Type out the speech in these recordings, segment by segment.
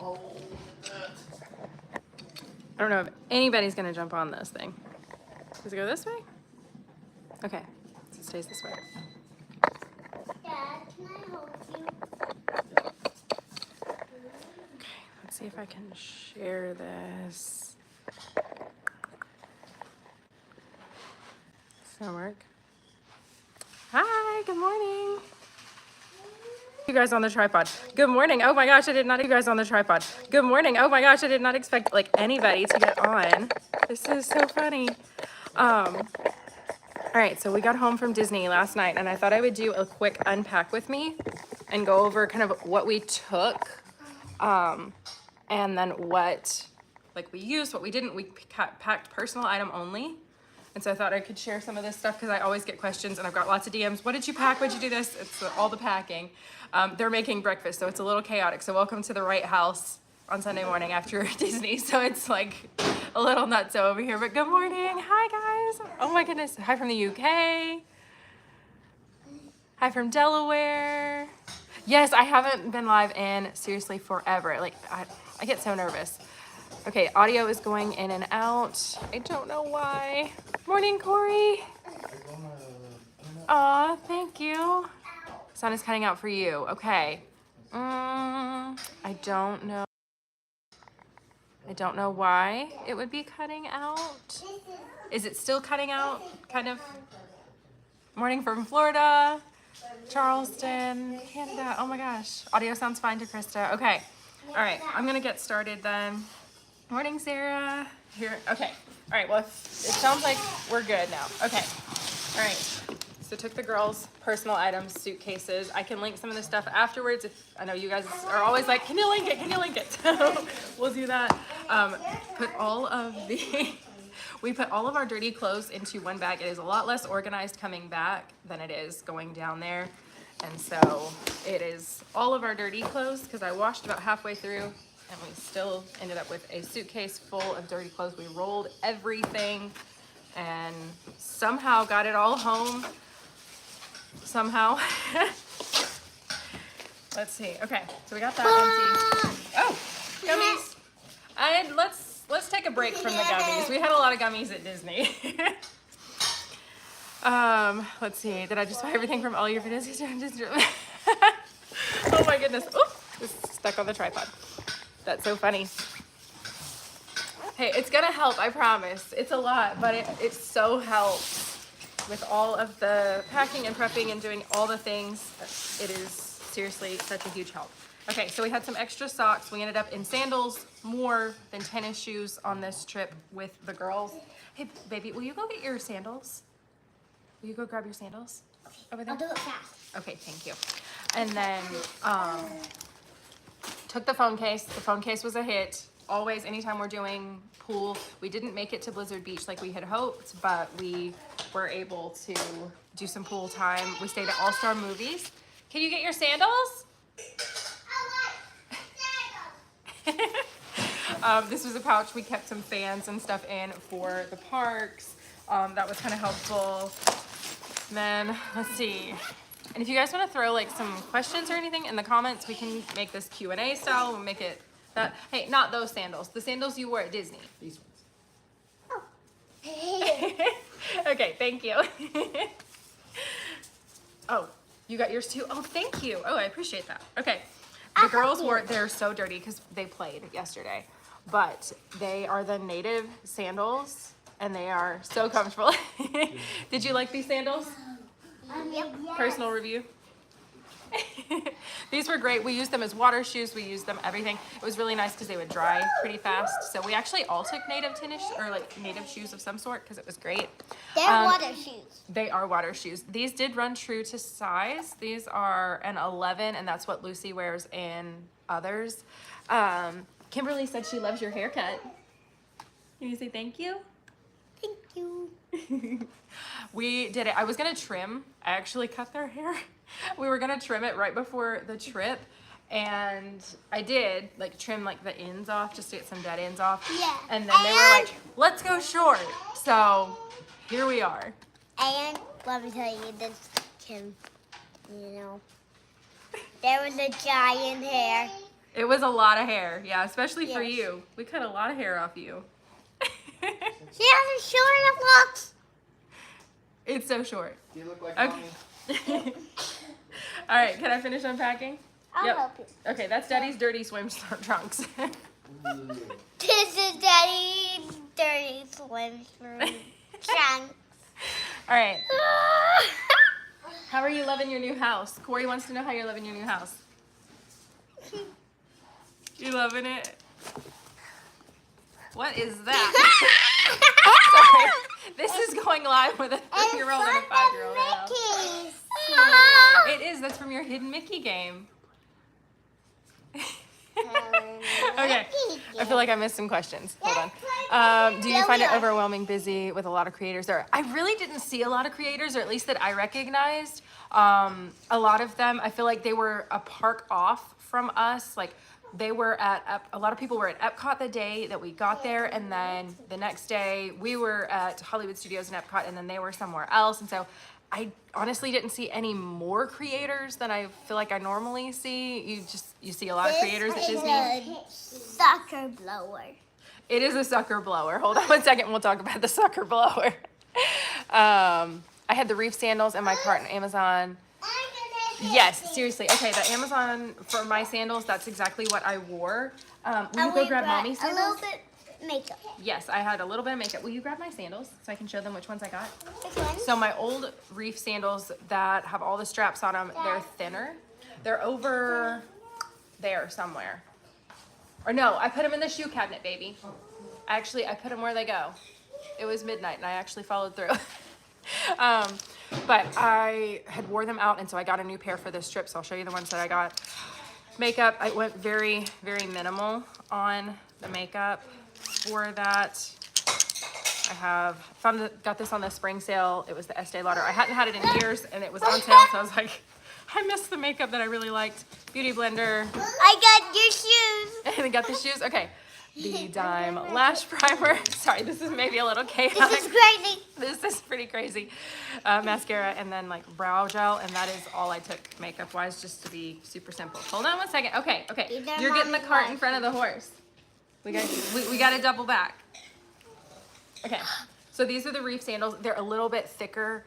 I don't know if anybody's gonna jump on this thing. Does it go this way? Okay, so it stays this way. Dad, can I help you? Okay, let's see if I can share this. Does that work? Hi, good morning. You guys on the tripod. Good morning. Oh my gosh, I did not. You guys on the tripod. Good morning. Oh my gosh, I did not expect like anybody to get on. This is so funny. All right, so we got home from Disney last night, and I thought I would do a quick unpack with me and go over kind of what we took, and then what like we used, what we didn't. We packed personal item only. And so I thought I could share some of this stuff because I always get questions and I've got lots of DMs. What did you pack? What did you do this? It's all the packing. They're making breakfast, so it's a little chaotic. So welcome to the Wright house on Sunday morning after Disney. So it's like a little nutso over here, but good morning. Hi guys. Oh my goodness. Hi from the UK. Hi from Delaware. Yes, I haven't been live in seriously forever. Like I get so nervous. Okay, audio is going in and out. I don't know why. Morning, Corey. Aw, thank you. Sun is cutting out for you. Okay. I don't know. I don't know why it would be cutting out. Is it still cutting out? Kind of. Morning from Florida, Charleston, Canada. Oh my gosh. Audio sounds fine to Krista. Okay. All right. I'm going to get started then. Morning, Sarah. Here. Okay. All right. Well, it sounds like we're good now. Okay. All right. So took the girls' personal items, suitcases. I can link some of this stuff afterwards. If I know you guys are always like, can you link it? Can you link it? So we'll do that. We put all of our dirty clothes into one bag. It is a lot less organized coming back than it is going down there. And so it is all of our dirty clothes because I washed about halfway through. And we still ended up with a suitcase full of dirty clothes. We rolled everything and somehow got it all home. Somehow. Let's see. Okay, so we got that empty. Oh, gummies. And let's take a break from the gummies. We had a lot of gummies at Disney. Let's see. Did I just buy everything from all your videos? Oh my goodness. Oop, it's stuck on the tripod. That's so funny. Hey, it's gonna help, I promise. It's a lot, but it so helps with all of the packing and prepping and doing all the things. It is seriously such a huge help. Okay, so we had some extra socks. We ended up in sandals more than tennis shoes on this trip with the girls. Hey, baby, will you go get your sandals? Will you go grab your sandals over there? I'll do it fast. Okay, thank you. And then, took the phone case. The phone case was a hit. Always, anytime we're doing pool, we didn't make it to Blizzard Beach like we had hoped, but we were able to do some pool time. We stayed at All-Star Movies. Can you get your sandals? This was a pouch. We kept some fans and stuff in for the parks. That was kind of helpful. And then, let's see. And if you guys want to throw like some questions or anything in the comments, we can make this Q&A style. We'll make it that. Hey, not those sandals. The sandals you wore at Disney. These ones. Oh. Okay, thank you. Oh, you got yours too? Oh, thank you. Oh, I appreciate that. Okay. The girls wore it. They're so dirty because they played yesterday. But they are the native sandals and they are so comfortable. Did you like these sandals? Yep. Personal review. These were great. We used them as water shoes. We used them everything. It was really nice because they would dry pretty fast. So we actually all took native tennis or like native shoes of some sort because it was great. They're water shoes. They are water shoes. These did run true to size. These are an 11 and that's what Lucy wears in others. Kimberly said she loves your haircut. Can you say thank you? Thank you. We did it. I was gonna trim. I actually cut their hair. We were gonna trim it right before the trip, and I did like trim like the ends off just to get some dead ends off. Yeah. And then they were like, "Let's go short." So here we are. And let me tell you this, Kim. You know, there was a giant hair. It was a lot of hair. Yeah, especially for Yes. you. We cut a lot of hair off you. She has a short locks. It's so short. You look like Okay. mommy. All right, can I finish unpacking? I'll Yep. help you. Okay, that's Daddy's dirty swim trunks. Ooh. This is Daddy's dirty swim trunks. All right, how are you loving your new house? Corey wants to know how you're loving your new house. You loving it? What is that? Sorry. This is going live with a 3-year-old and a 5-year-old now. Mickey's. It is. That's from your hidden Mickey game. Okay. I feel like I missed some questions. Hold on. Do you find it overwhelming, busy with a lot of creators? I really didn't see a lot of creators, or at least that I recognized. A lot of them, I feel like they were a park off from us. Like they were a lot of people were at Epcot the day that we got there, and then the next day we were at Hollywood Studios and Epcot, and then they were somewhere else. And so I honestly didn't see any more creators than I feel like I normally see. You see a lot of creators at Disney. Sucker blower. It is a sucker blower. Hold on 1 second, we'll talk about the sucker blower. I had the reef sandals in my cart on Amazon. Yes, seriously. Okay, the Amazon for my sandals, that's exactly what I wore. Will you go grab mommy's A little sandals? bit makeup. Yes, I had a little bit of makeup. Will you grab my sandals so I can show them which ones I got? Which one? So my old reef sandals that have all the straps on them, they're thinner. They're over there somewhere. Or no, I put them in the shoe cabinet, baby. Actually, I put them where they go. It was midnight and I actually followed through. But I had wore them out, and so I got a new pair for this trip. So I'll show you the ones that I got. Makeup, I went very, very minimal on the makeup for that. I got this on the spring sale. It was the Estee Lauder. I hadn't had it in years, and it was on sale, so I was like, I missed the makeup that I really liked. Beauty blender. I got your shoes. And I got the shoes. Okay. The Dime Lash Primer. Sorry, this is maybe a little chaotic. This is crazy. This is pretty crazy. Mascara, and then like brow gel, and that is all I took makeup wise, just to be super simple. Hold on 1 second. Okay. These are You're getting the mommy's cart in front of the horse. We got to double back. Okay. So these are the reef sandals. They're a little bit thicker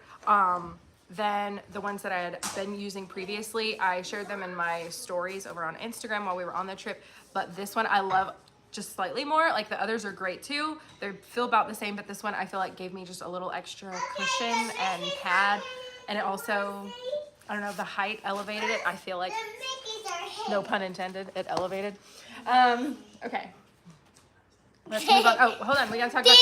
than the ones that I had been using previously. I shared them in my stories over on Instagram while we were on the trip, but this one I love just slightly more. Like the others are great too. They feel about the same, but this one I feel like gave me just a little extra cushion and pad, and it also, I don't know, the height elevated it. I feel like, no pun intended, it elevated. Okay. Let's move on. Oh, hold on. We gotta talk about.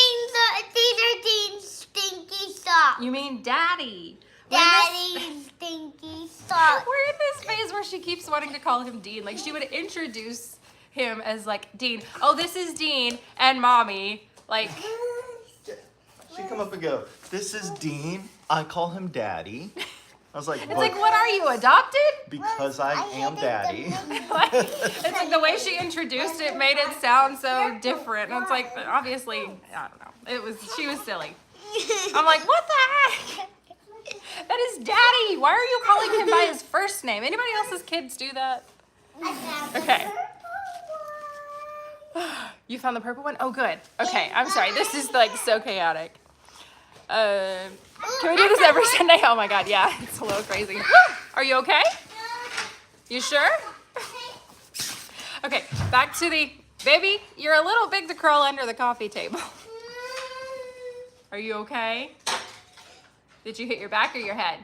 These are Dean's stinky socks. You mean Daddy? Daddy's stinky socks. We're in this phase where she keeps wanting to call him Dean. Like she would introduce him as like Dean. Oh, this is Dean and Mommy. Like. She'd come up and go, "This is Dean. I call him Daddy." I was like, It's like, what are you, adopted? Because I am Daddy. Like, it's like the way she introduced it made it sound so different. And it's like, obviously, I don't know. She was silly. I'm like, what the heck? That is Daddy. Why are you calling him by his first name? Anybody else's kids do that? Okay. You found the purple one? Oh, good. Okay, I'm sorry. This is like so chaotic. Can we do this every Sunday? Oh my God, yeah, it's a little crazy. Are you okay? You sure? Okay, back to the, baby, you're a little big to crawl under the coffee table. Are you okay? Did you hit your back or your head?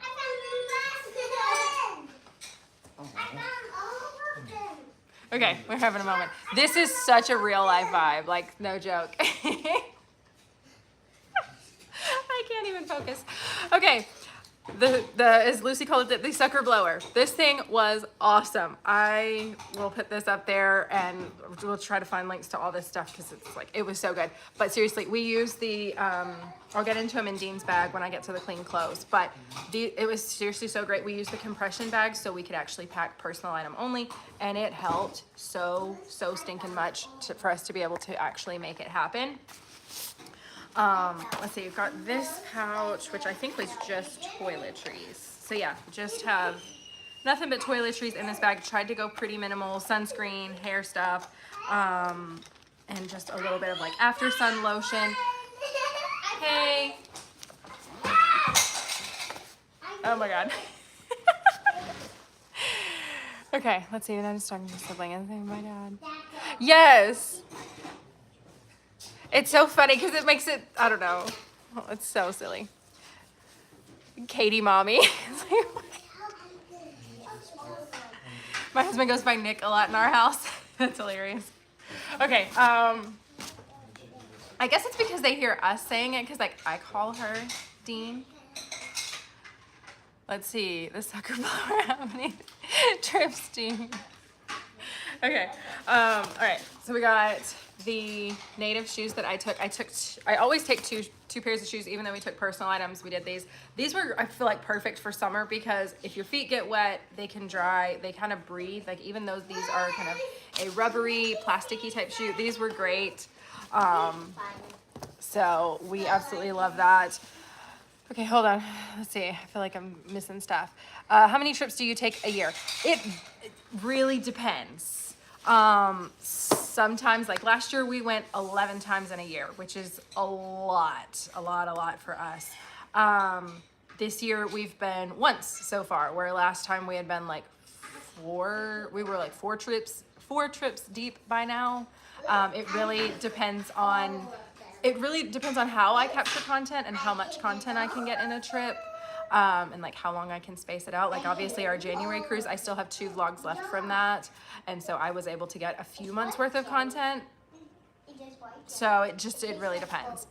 Okay, we're having a moment. This is such a real life vibe, like no joke. I can't even focus. Okay, as Lucy called it, the sucker blower. This thing was awesome. I will put this up there, and we'll try to find links to all this stuff because it's like, it was so good. But seriously, we use the, I'll get into them in Dean's bag when I get to the clean clothes, but it was seriously so great. We used the compression bags so we could actually pack personal item only, and it helped so stinking much for us to be able to actually make it happen. Let's see, you've got this pouch, which I think was just toiletries. So yeah, just have nothing but toiletries in this bag. Tried to go pretty minimal, sunscreen, hair stuff, and just a little bit of like after sun lotion. Hey. Oh my God. Okay, let's see. Then I'm starting to sibling. Anything, my dad. Yes. It's so funny because it makes it, I don't know. Oh, it's so silly. Katie mommy. My husband goes by Nick a lot in our house. That's hilarious. Okay, I guess it's because they hear us saying it because like I call her Dean. Let's see, the sucker blower, how many trips, Dean? Okay, all right, so we got the native shoes that I took. I always take two pairs of shoes, even though we took personal items. We did these. These were, I feel like, perfect for summer because if your feet get wet, they can dry, they kind of breathe. Like even though these are kind of a rubbery, plasticky type shoe, these were great. So we absolutely love that. Okay, hold on. Let's see. I feel like I'm missing stuff. How many trips do you take a year? It really depends. Sometimes, like last year, we went 11 times in a year, which is a lot for us. This year, we've been once so far, where last time we had been like four trips deep by now. It really depends on how I capture content and how much content I can get in a trip. And like how long I can space it out. Like obviously our January cruise, I still have 2 vlogs left from that. And so I was able to get a few months worth of content. So it really depends.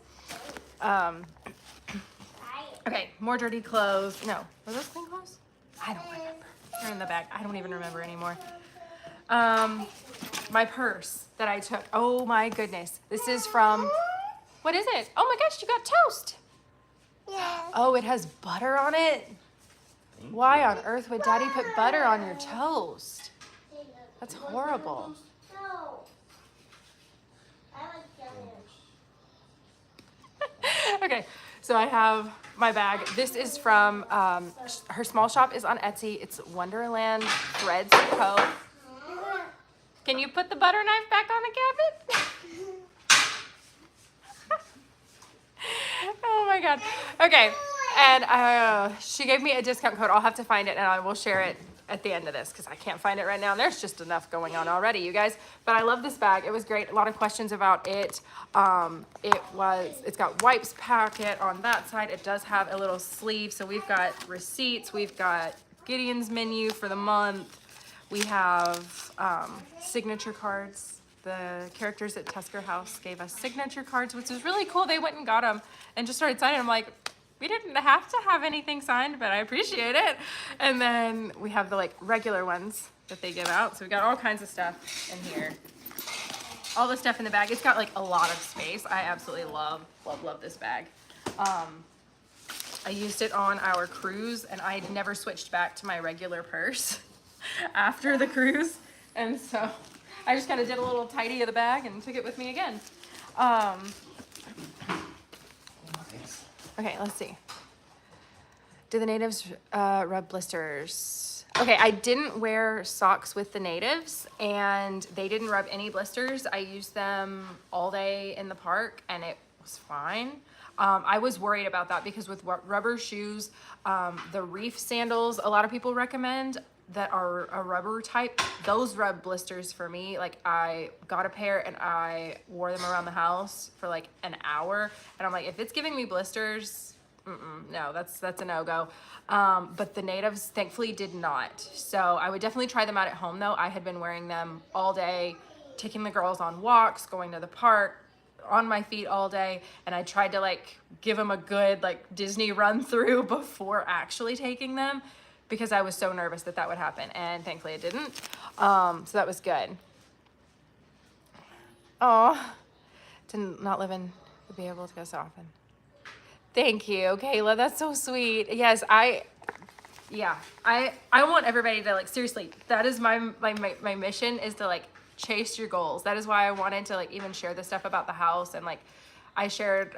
Okay, more dirty clothes. No, were those clean clothes? I don't remember. They're in the bag. I don't even remember anymore. My purse that I took. Oh my goodness. This is from, what is it? Oh my gosh, you got toast. Yeah. Oh, it has butter on it? Why on earth would Daddy put butter on your toast? That's horrible. No. I like jelly. Okay, so I have my bag. This is from, her small shop is on Etsy. It's Wonderland Threads & Co. Can you put the butter knife back on the cabinet? Oh my God. Okay, and she gave me a discount code. I'll have to find it and I will share it at the end of this because I can't find it right now. And there's just enough going on already, you guys. But I love this bag. It was great. A lot of questions about it. It's got wipes packet on that side. It does have a little sleeve. So we've got receipts. We've got Gideon's menu for the month. We have signature cards. The characters at Tusker House gave us signature cards, which was really cool. They went and got them and just started signing. I'm like, we didn't have to have anything signed, but I appreciate it. And then we have the like regular ones that they give out. So we got all kinds of stuff in here. All the stuff in the bag. It's got like a lot of space. I absolutely love this bag. I used it on our cruise and I never switched back to my regular purse after the cruise. And so I just kind of did a little tidy of the bag and took it with me again. Okay, let's see. Do the natives rub blisters? Okay, I didn't wear socks with the natives and they didn't rub any blisters. I used them all day in the park and it was fine. I was worried about that because with rubber shoes, the reef sandals, a lot of people recommend that are a rubber type, those rub blisters for me. Like I got a pair and I wore them around the house for like an hour and I'm like, if it's giving me blisters, no, that's a no-go. But the natives thankfully did not. So I would definitely try them out at home though. I had been wearing them all day, taking the girls on walks, going to the park, on my feet all day, and I tried to like give them a good like Disney run through before actually taking them, because I was so nervous that would happen, and thankfully it didn't. So that was good. Oh, to not live in, to be able to go so often. Thank you, Kayla. That's so sweet. Yes, I want everybody to like, seriously, that is my mission, is to like chase your goals. That is why I wanted to like even share the stuff about the house, and like I shared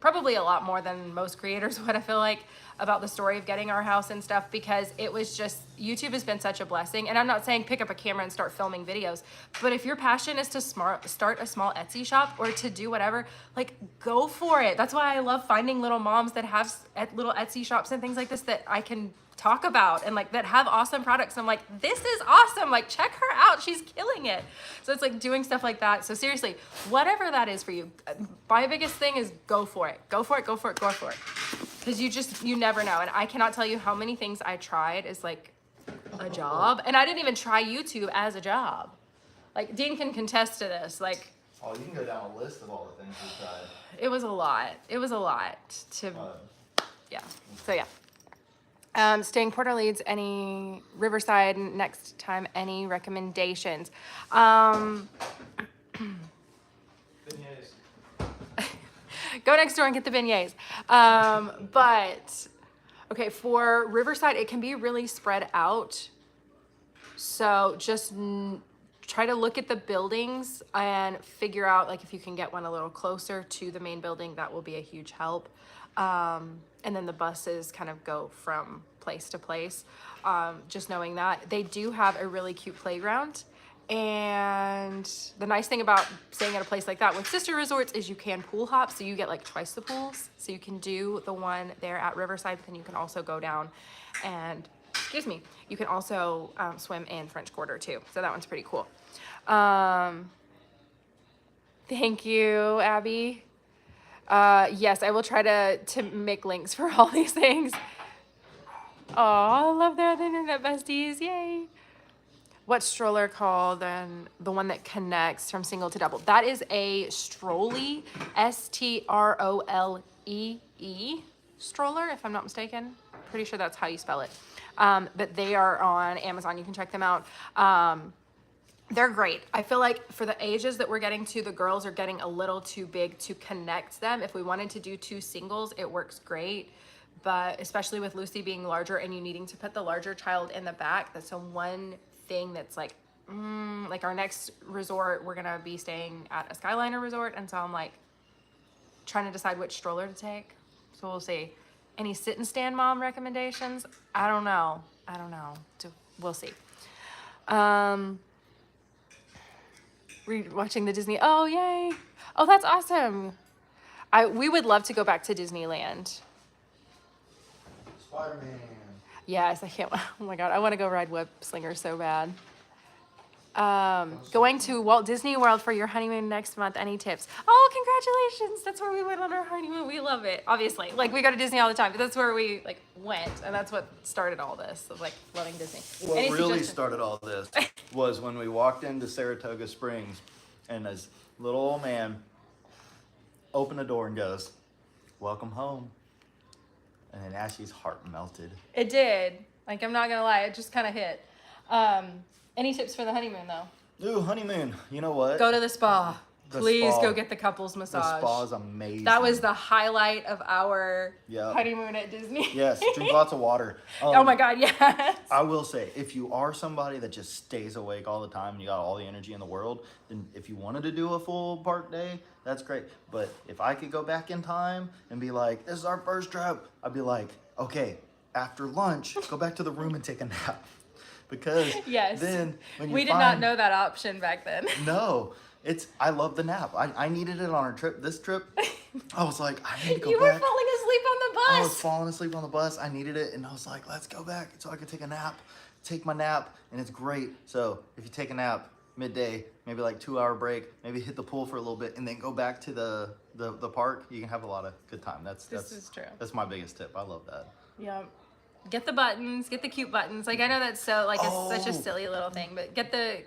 probably a lot more than most creators would, I feel like, about the story of getting our house and stuff, because it was just, YouTube has been such a blessing. And I'm not saying pick up a camera and start filming videos, but if your passion is to start a small Etsy shop or to do whatever, like, go for it. That's why I love finding little moms that have little Etsy shops and things like this that I can talk about, and like that have awesome products. I'm like, this is awesome, like, check her out, she's killing it. So it's like doing stuff like that. So seriously, whatever that is for you, my biggest thing is go for it, go for it, go for it, go for it, because you never know. And I cannot tell you how many things I tried as like a job, and I didn't even try YouTube as a job. Like, Dean can contest to this. Like, Oh, you can go down a list of all the things we tried. it was a lot to yeah. So yeah. Staying Port Orleans, any Riverside next time, any recommendations? Beignets. Go next door and get the beignets. But okay, for Riverside, it can be really spread out. So just try to look at the buildings and figure out, like, if you can get one a little closer to the main building, that will be a huge help. And then the buses kind of go from place to place. Just knowing that they do have a really cute playground. And the nice thing about staying at a place like that with sister resorts is you can pool hop. So you get like twice the pools. So you can do the one there at Riverside, but then you can also go down and, excuse me, you can also swim in French Quarter too. So that one's pretty cool. Thank you, Abby. Yes, I will try to make links for all these things. Oh, I love their internet besties. Yay. What stroller called? And the one that connects from single to double. That is a Strollee, STROLEE stroller, if I'm not mistaken. Pretty sure that's how you spell it. But they are on Amazon. You can check them out. They're great. I feel like for the ages that we're getting to, the girls are getting a little too big to connect them. If we wanted to do two singles, it works great. But especially with Lucy being larger and you needing to put the larger child in the back, that's the one thing that's like our next resort, we're gonna be staying at a Skyliner resort. And so I'm like trying to decide which stroller to take. So we'll see. Any sit and stand mom recommendations? I don't know. We'll see. Watching the Disney. Oh, yay. Oh, that's awesome. We would love to go back to Disneyland. Spider-Man. Yes, I can't. Oh my God. I want to go ride Web Slinger so bad. Going to Walt Disney World for your honeymoon next month. Any tips? Oh, congratulations. That's where we went on our honeymoon. We love it. Obviously, like, we go to Disney all the time, but that's where we like went. And that's what started all this of like loving Disney. What Any really suggestions? started all this was when we walked into Saratoga Springs and this little old man opened the door and goes, "Welcome home." And then Ashley's heart melted. It did. Like, I'm not gonna lie, it just kind of hit. Any tips for the honeymoon though? Ooh, honeymoon. You know what? Go to the spa. The Please spa. go get the couples massage. The spa is amazing. That was the highlight of our Yep. honeymoon at Disney. Yes, drink lots of water. Oh my God, yes. I will say, if you are somebody that just stays awake all the time and you got all the energy in the world, then if you wanted to do a full park day, that's great. But if I could go back in time and be like, this is our first trip, I'd be like, okay, after lunch, go back to the room and take a nap. Because Yes. then when you We did not know that option back then. No, I love the nap. I needed it on our trip. This trip, I was like, I need to go You back. were falling asleep on the I was bus. falling asleep on the bus. I needed it, and I was like, let's go back so I could take a nap. Take my nap, and it's great. So if you take a nap midday, maybe like 2-hour break, maybe hit the pool for a little bit, and then go back to the park, you can have a lot of good time. This is true. That's my biggest tip. I love that. Yeah. Get the buttons. Get the cute buttons. Like, I know that's so like it's such a Oh. silly little thing, but get the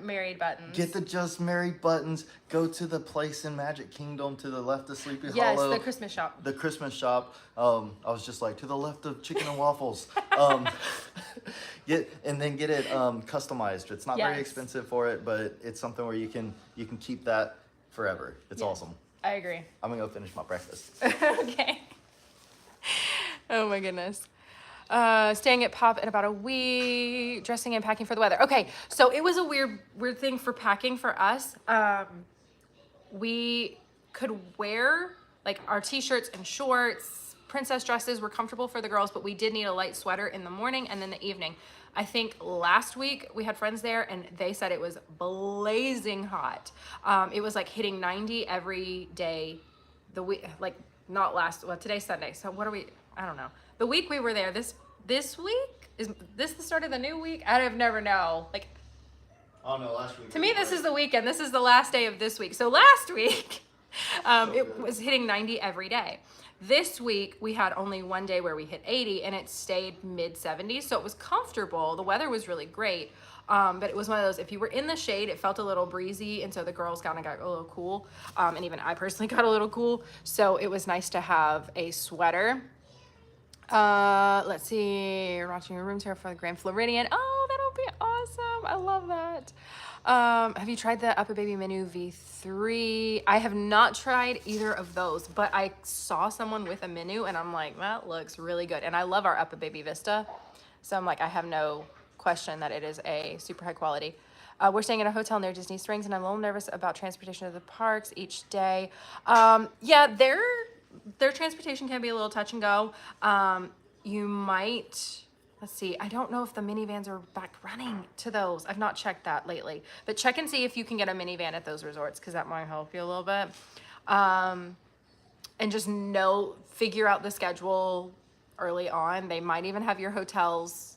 married buttons. Get the just married buttons. Go to the place in Magic Kingdom to the left of Sleepy Yes, Hollow. the Christmas shop. The Christmas shop. I was just like, to the left of Chicken and Waffles. Get it customized. It's not very Yes. expensive for it, but it's something where you can keep that forever. It's Yes. awesome. I agree. I'm gonna go finish my breakfast. Okay. Oh my goodness. Staying at Pop in about a week, dressing and packing for the weather. Okay, so it was a weird thing for packing for us. We could wear like our t-shirts and shorts princess dresses were comfortable for the girls, but we did need a light sweater in the morning and then the evening. I think last week we had friends there and they said it was blazing hot. It was like hitting 90 every day. The week, like not last, well, today's Sunday. So what are we, I don't know. The week we were there, this week, is this the start of the new week? I have never know. Like, Oh no, last week. to me, this is the weekend. This is the last day of this week. So last week, it was hitting 90 every day. This week, we had only one day where we hit 80 and it stayed mid 70s. So it was comfortable. The weather was really great. But it was one of those, if you were in the shade, it felt a little breezy. And so the girls kind of got a little cool. And even I personally got a little cool. So it was nice to have a sweater. Let's see, we're watching your room tour for the Grand Floridian. Oh, that'll be awesome. I love that. Have you tried the Upper Baby Menu V3? I have not tried either of those, but I saw someone with a menu and I'm like, that looks really good. And I love our Upper Baby Vista. So I'm like, I have no question that it is a super high quality. We're staying in a hotel near Disney Springs and I'm a little nervous about transportation to the parks each day. Yeah, their transportation can be a little touch and go. You might, let's see, I don't know if the minivans are back running to those. I've not checked that lately, but check and see if you can get a minivan at those resorts because that might help you a little bit. And just figure out the schedule early on. They might even have your hotel's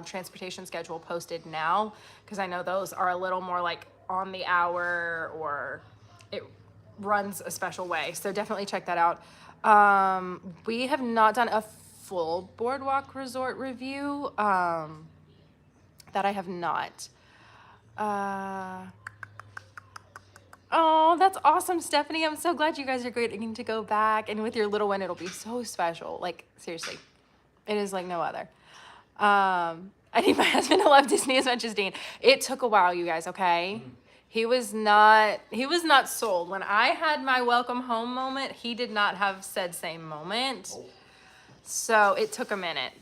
transportation schedule posted now because I know those are a little more like on the hour or it runs a special way. So definitely check that out. We have not done a full Boardwalk Resort review. That I have not. Oh, that's awesome, Stephanie. I'm so glad you guys are getting to go back. And with your little one, it'll be so special. Like, seriously. It is like no other. I need my husband to love Disney as much as Dean. It took a while, you guys, okay? He was not sold. When I had my welcome home moment, he did not have said same moment. So it took a minute.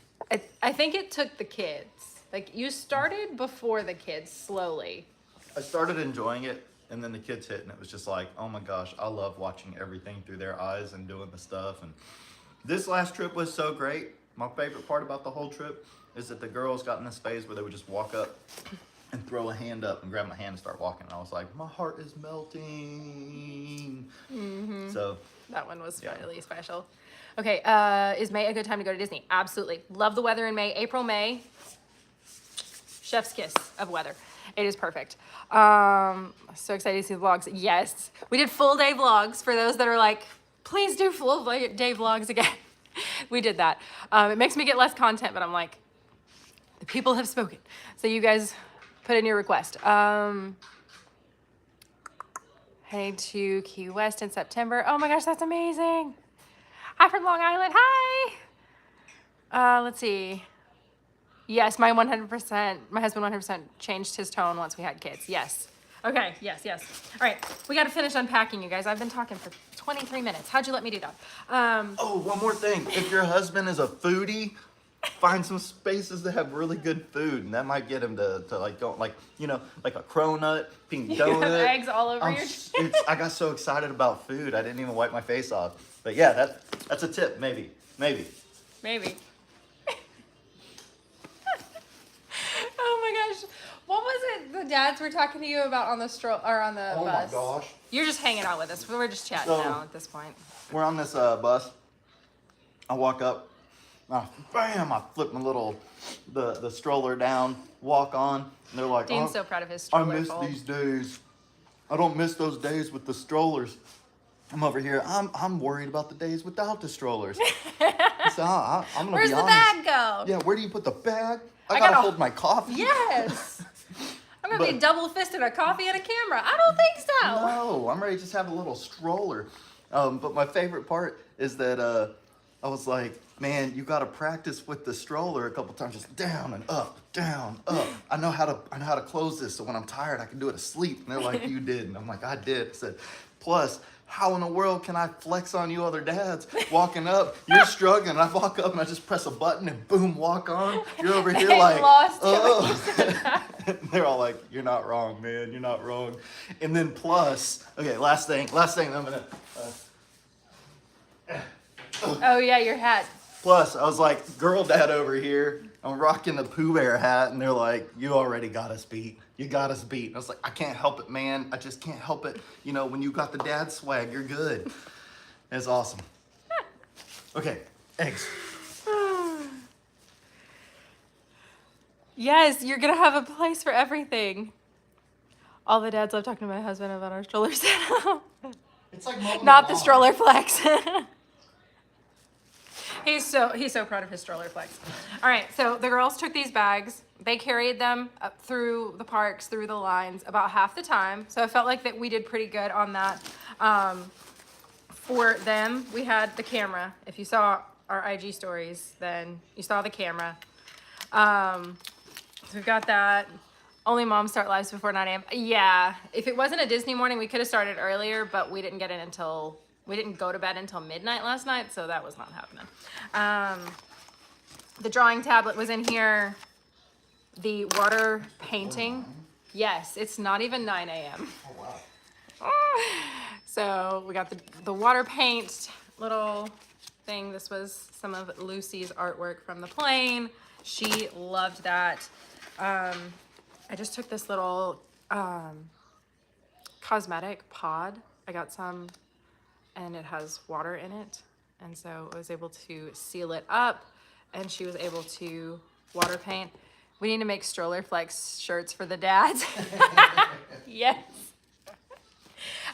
I think it took the kids. Like you started before the kids slowly. I started enjoying it and then the kids hit and it was just like, oh my gosh, I love watching everything through their eyes and doing the stuff. And this last trip was so great. My favorite part about the whole trip is that the girls got in this phase where they would just walk up and throw a hand up and grab my hand and start walking. And I was like, my heart is melting. Mm-hmm. So that one was really special. Okay, is May a good time to go to Disney? Absolutely. Love the weather in May. April, May, chef's kiss of weather. It is perfect. So excited to see the vlogs. Yes, we did full day vlogs for those that are like, please do full day vlogs again. We did that. It makes me get less content, but I'm like, the people have spoken. So you guys put in your request. Heading to Key West in September. Oh my gosh, that's amazing. Hi from Long Island. Hi. Let's see. Yes, my husband 100% changed his tone once we had kids. Yes. Okay, yes. All right, we got to finish unpacking, you guys. I've been talking for 23 minutes. How'd you let me do that? Oh, one more thing. If your husband is a foodie, find some spaces that have really good food, and that might get him to like go like like a cronut, pink donut. You have eggs all over your. I got so excited about food, I didn't even wipe my face off. But yeah, that's a tip, maybe. Oh my gosh, what was it the dads were talking to you about on the bus? Oh my gosh. You're just hanging out with us. We're just chatting now at this point. We're on this bus. I walk up. Bam! I flip my little the stroller down. Walk on. And they're like, Dean's so proud of his stroller. I miss these days. I don't miss those days with the strollers. I'm over here. I'm worried about the days without the strollers. So I'm gonna Where's be the honest. bag go? Yeah, where do you put the bag? I gotta hold my coffee. Yes. I'm gonna be double-fisted a coffee and a camera. I don't think so. No, I'm ready to just have a little stroller. But my favorite part is that I was like, man, you gotta practice with the stroller a couple times, just down and up, down, up. I know how to close this, so when I'm tired, I can do it asleep. And they're like, you did, and I'm like, I did. I said, plus, how in the world can I flex on you other dads walking up? You're struggling. And I walk up and I just press a button and boom, walk on. You're over here like, oh. They're all like, you're not wrong, man. You're not wrong. And then plus, okay, last thing. I'm gonna. Oh yeah, your hat. Plus, I was like, girl dad over here. I'm rocking the Pooh Bear hat, and they're like, you already got us beat. You got us beat. And I was like, I can't help it, man. I just can't help it. You know, when you got the dad swag, you're good. It's awesome. Okay, eggs. Yes, you're gonna have a place for everything. All the dads love talking to my husband about our stroller setup. It's like mowing Not the lawn. stroller flex. He's so proud of his stroller flex. All right, so the girls took these bags. They carried them up through the parks, through the lines, about half the time. So I felt like that we did pretty good on that. For them, we had the camera. If you saw our IG stories, then you saw the camera. So we've got that. Only moms start lives before 9 a.m. Yeah, if it wasn't a Disney morning, we could have started earlier, but we didn't get in until, we didn't go to bed until midnight last night, so that was not happening. The drawing tablet was in here. The water painting. Yes, it's not even 9 a.m. Oh, wow. So we got the water paint little thing. This was some of Lucy's artwork from the plane. She loved that. I just took this little cosmetic pod. I got some and it has water in it. And so I was able to seal it up and she was able to water paint. We need to make stroller flex shirts for the dads. Yes.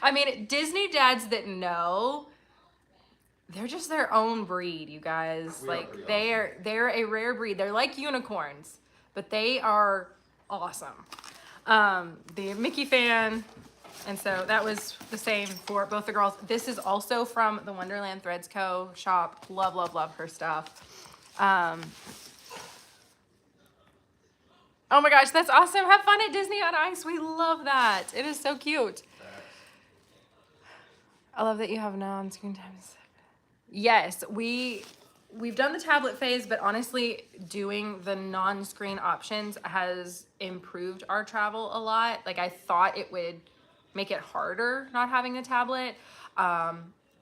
I mean, Disney dads that know, they're just their own breed, you guys. Like they're a rare breed. They're like unicorns, but they are awesome. The Mickey fan, and so that was the same for both the girls. This is also from the Wonderland Threads Co. shop. Love, love, love her stuff. Oh my gosh, that's awesome. Have fun at Disney on Ice. We love that. It is so cute. I love that you have non-screen times. Yes, we've done the tablet phase, but honestly, doing the non-screen options has improved our travel a lot. Like I thought it would make it harder not having the tablet.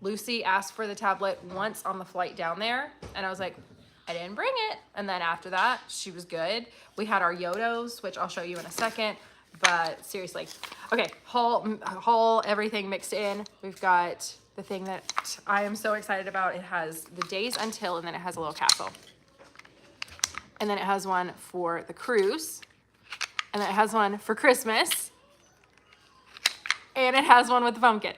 Lucy asked for the tablet once on the flight down there, and I was like, I didn't bring it. And then after that, she was good. We had our Yodos, which I'll show you in a second. But seriously, okay, haul everything mixed in. We've got the thing that I am so excited about. It has the days until, and then it has a little castle. And then it has one for the cruise. And then it has one for Christmas. And it has one with the pumpkin.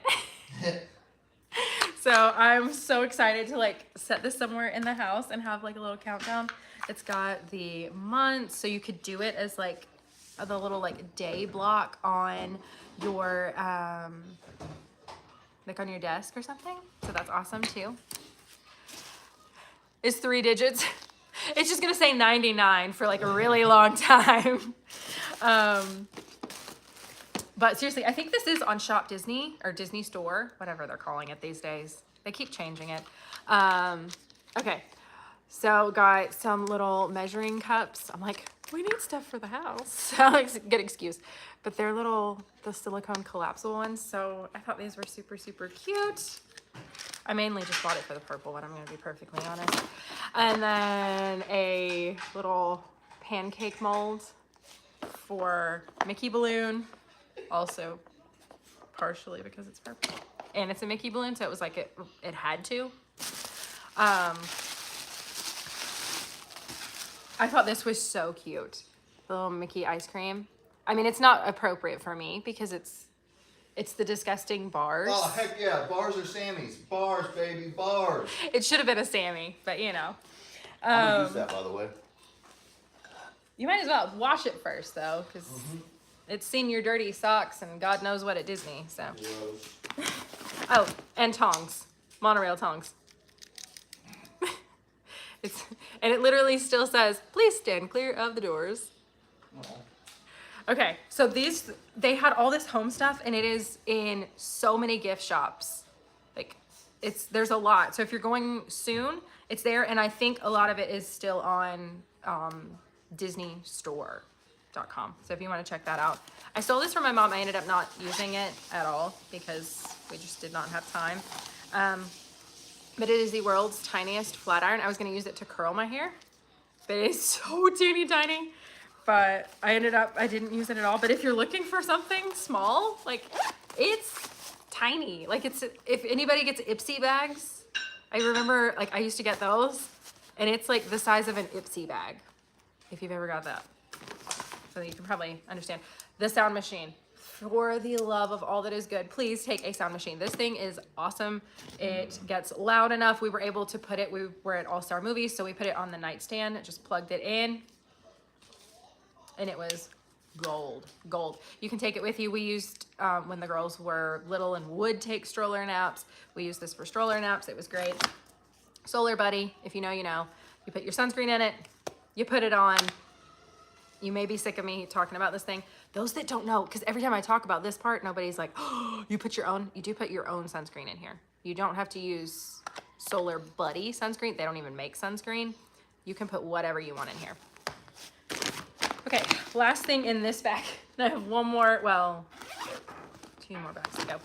So I'm so excited to like set this somewhere in the house and have like a little countdown. It's got the months, so you could do it as like the little like day block on your like on your desk or something. So that's awesome too. It's 3 digits. It's just gonna say 99 for like a really long time. But seriously, I think this is on Shop Disney or Disney Store, whatever they're calling it these days. They keep changing it. Okay, so got some little measuring cups. I'm like, we need stuff for the house. Good excuse. But they're little, the silicone collapsible ones. So I thought these were super, super cute. I mainly just bought it for the purple one, I'm gonna be perfectly honest. And then a little pancake mold for Mickey balloon. Also partially because it's purple. And it's a Mickey balloon, so it was like it had to. I thought this was so cute. The little Mickey ice cream. I mean, it's not appropriate for me because it's the disgusting bars. Oh, heck yeah. Bars or Sammy's. Bars, baby, bars. It should have been a Sammy, but you know. I'm going to use that, by the way. You might as well wash it first, though, because it's seen your dirty socks and God knows what at Disney, so. Gross. Oh, and tongs. Monorail tongs. And it literally still says, please stand clear of the doors. Oh. Okay, so they had all this home stuff and it is in so many gift shops. Like, there's a lot. So if you're going soon, it's there. And I think a lot of it is still on DisneyStore.com. So if you want to check that out. I stole this from my mom. I ended up not using it at all because we just did not have time. but it is the world's tiniest flat iron. I was gonna use it to curl my hair, but it's so teeny tiny. But I didn't use it at all. But if you're looking for something small, like it's tiny. Like if anybody gets Ipsy bags, I remember like I used to get those and it's like the size of an Ipsy bag. If you've ever got that. So you can probably understand. The sound machine. For the love of all that is good, please take a sound machine. This thing is awesome. It gets loud enough. We were able to put it, we were at All Star Movies, so we put it on the nightstand, just plugged it in, and it was gold. You can take it with you. We used, when the girls were little and would take stroller naps, we used this for stroller naps. It was great. Solar Buddy, if you know, you know. You put your sunscreen in it, you put it on. You may be sick of me talking about this thing. Those that don't know, because every time I talk about this part, nobody's like, oh, you put your own, you do put your own sunscreen in here. You don't have to use Solar Buddy sunscreen. They don't even make sunscreen. You can put whatever you want in here. Okay, last thing in this bag. I have one more, well, 2 more bags to go.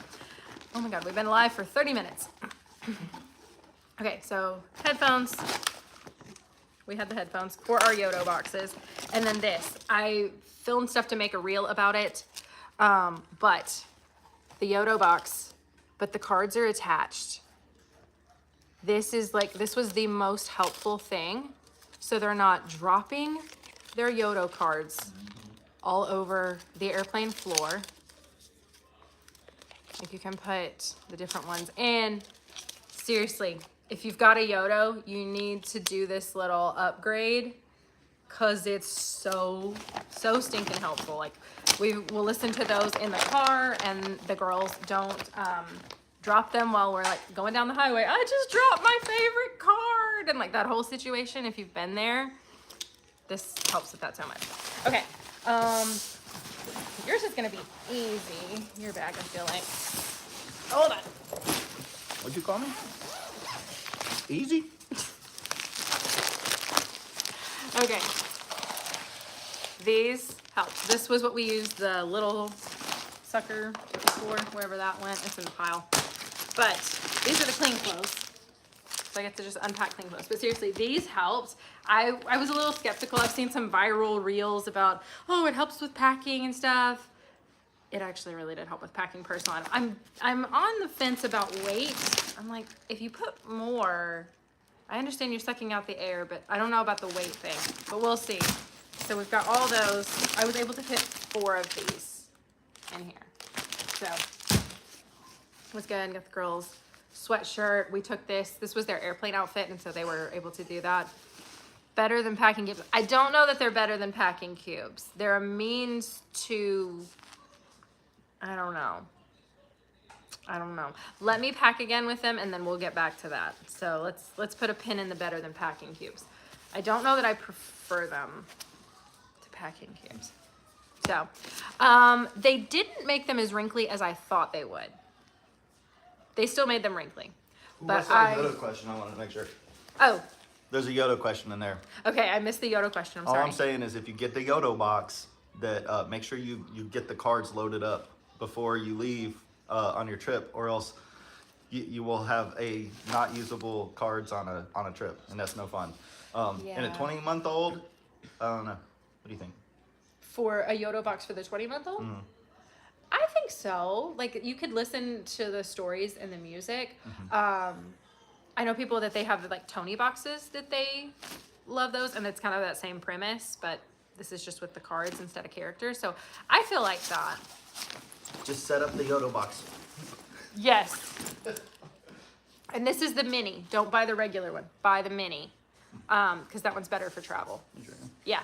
Oh my God, we've been live for 30 minutes. Okay, so headphones. We had the headphones for our Yodo boxes. And then this, I filmed stuff to make a reel about it. But the Yodo box, but the cards are attached. This was the most helpful thing. So they're not dropping their Yodo cards all over the airplane floor. Like you can put the different ones in. Seriously, if you've got a Yodo, you need to do this little upgrade because it's so stinking helpful. Like we will listen to those in the car and the girls don't drop them while we're like going down the highway. I just dropped my favorite card and like that whole situation. If you've been there, this helps with that so much. Okay, yours is gonna be easy. Your bag, I feel like. Hold on. What'd you call me? Easy. Okay. These help. This was what we used the little sucker for, wherever that went. It's in the pile. But these are the clean clothes. So I get to just unpack clean clothes. But seriously, these helped. I was a little skeptical. I've seen some viral reels about, oh, it helps with packing and stuff. It actually really did help with packing personally. I'm on the fence about weight. I'm like, if you put more, I understand you're sucking out the air, but I don't know about the weight thing, but we'll see. So we've got all those. I was able to fit 4 of these in here. So it was good. Got the girls' sweatshirt. We took this. This was their airplane outfit, and so they were able to do that. Better than packing cubes. I don't know that they're better than packing cubes. They're a means to, I don't know. Let me pack again with them and then we'll get back to that. So let's put a pin in the better than packing cubes. I don't know that I prefer them to packing cubes. So they didn't make them as wrinkly as I thought they would. They still made them wrinkly. But I saw a Yodo question. I wanted to make sure. Oh. There's a Yodo question in there. Okay, I missed the Yodo question. I'm sorry. All I'm saying is if you get the Yodo box, that make sure you get the cards loaded up before you leave on your trip, or else you will have a not usable cards on a trip, and that's no fun. And a 20-month-old, I don't know. What do you think? For a Yodo box for the 20-month-old? Mm-hmm. I think so. Like you could listen to the stories and the music. Mm-hmm. I know people that they have like Tony boxes that they love those, and it's kind of that same premise, but this is just with the cards instead of characters. So I feel like that. Just set up the Yodo box. Yes. And this is the mini. Don't buy the regular one. Buy the mini. Because that one's better for travel. Sure. Yeah.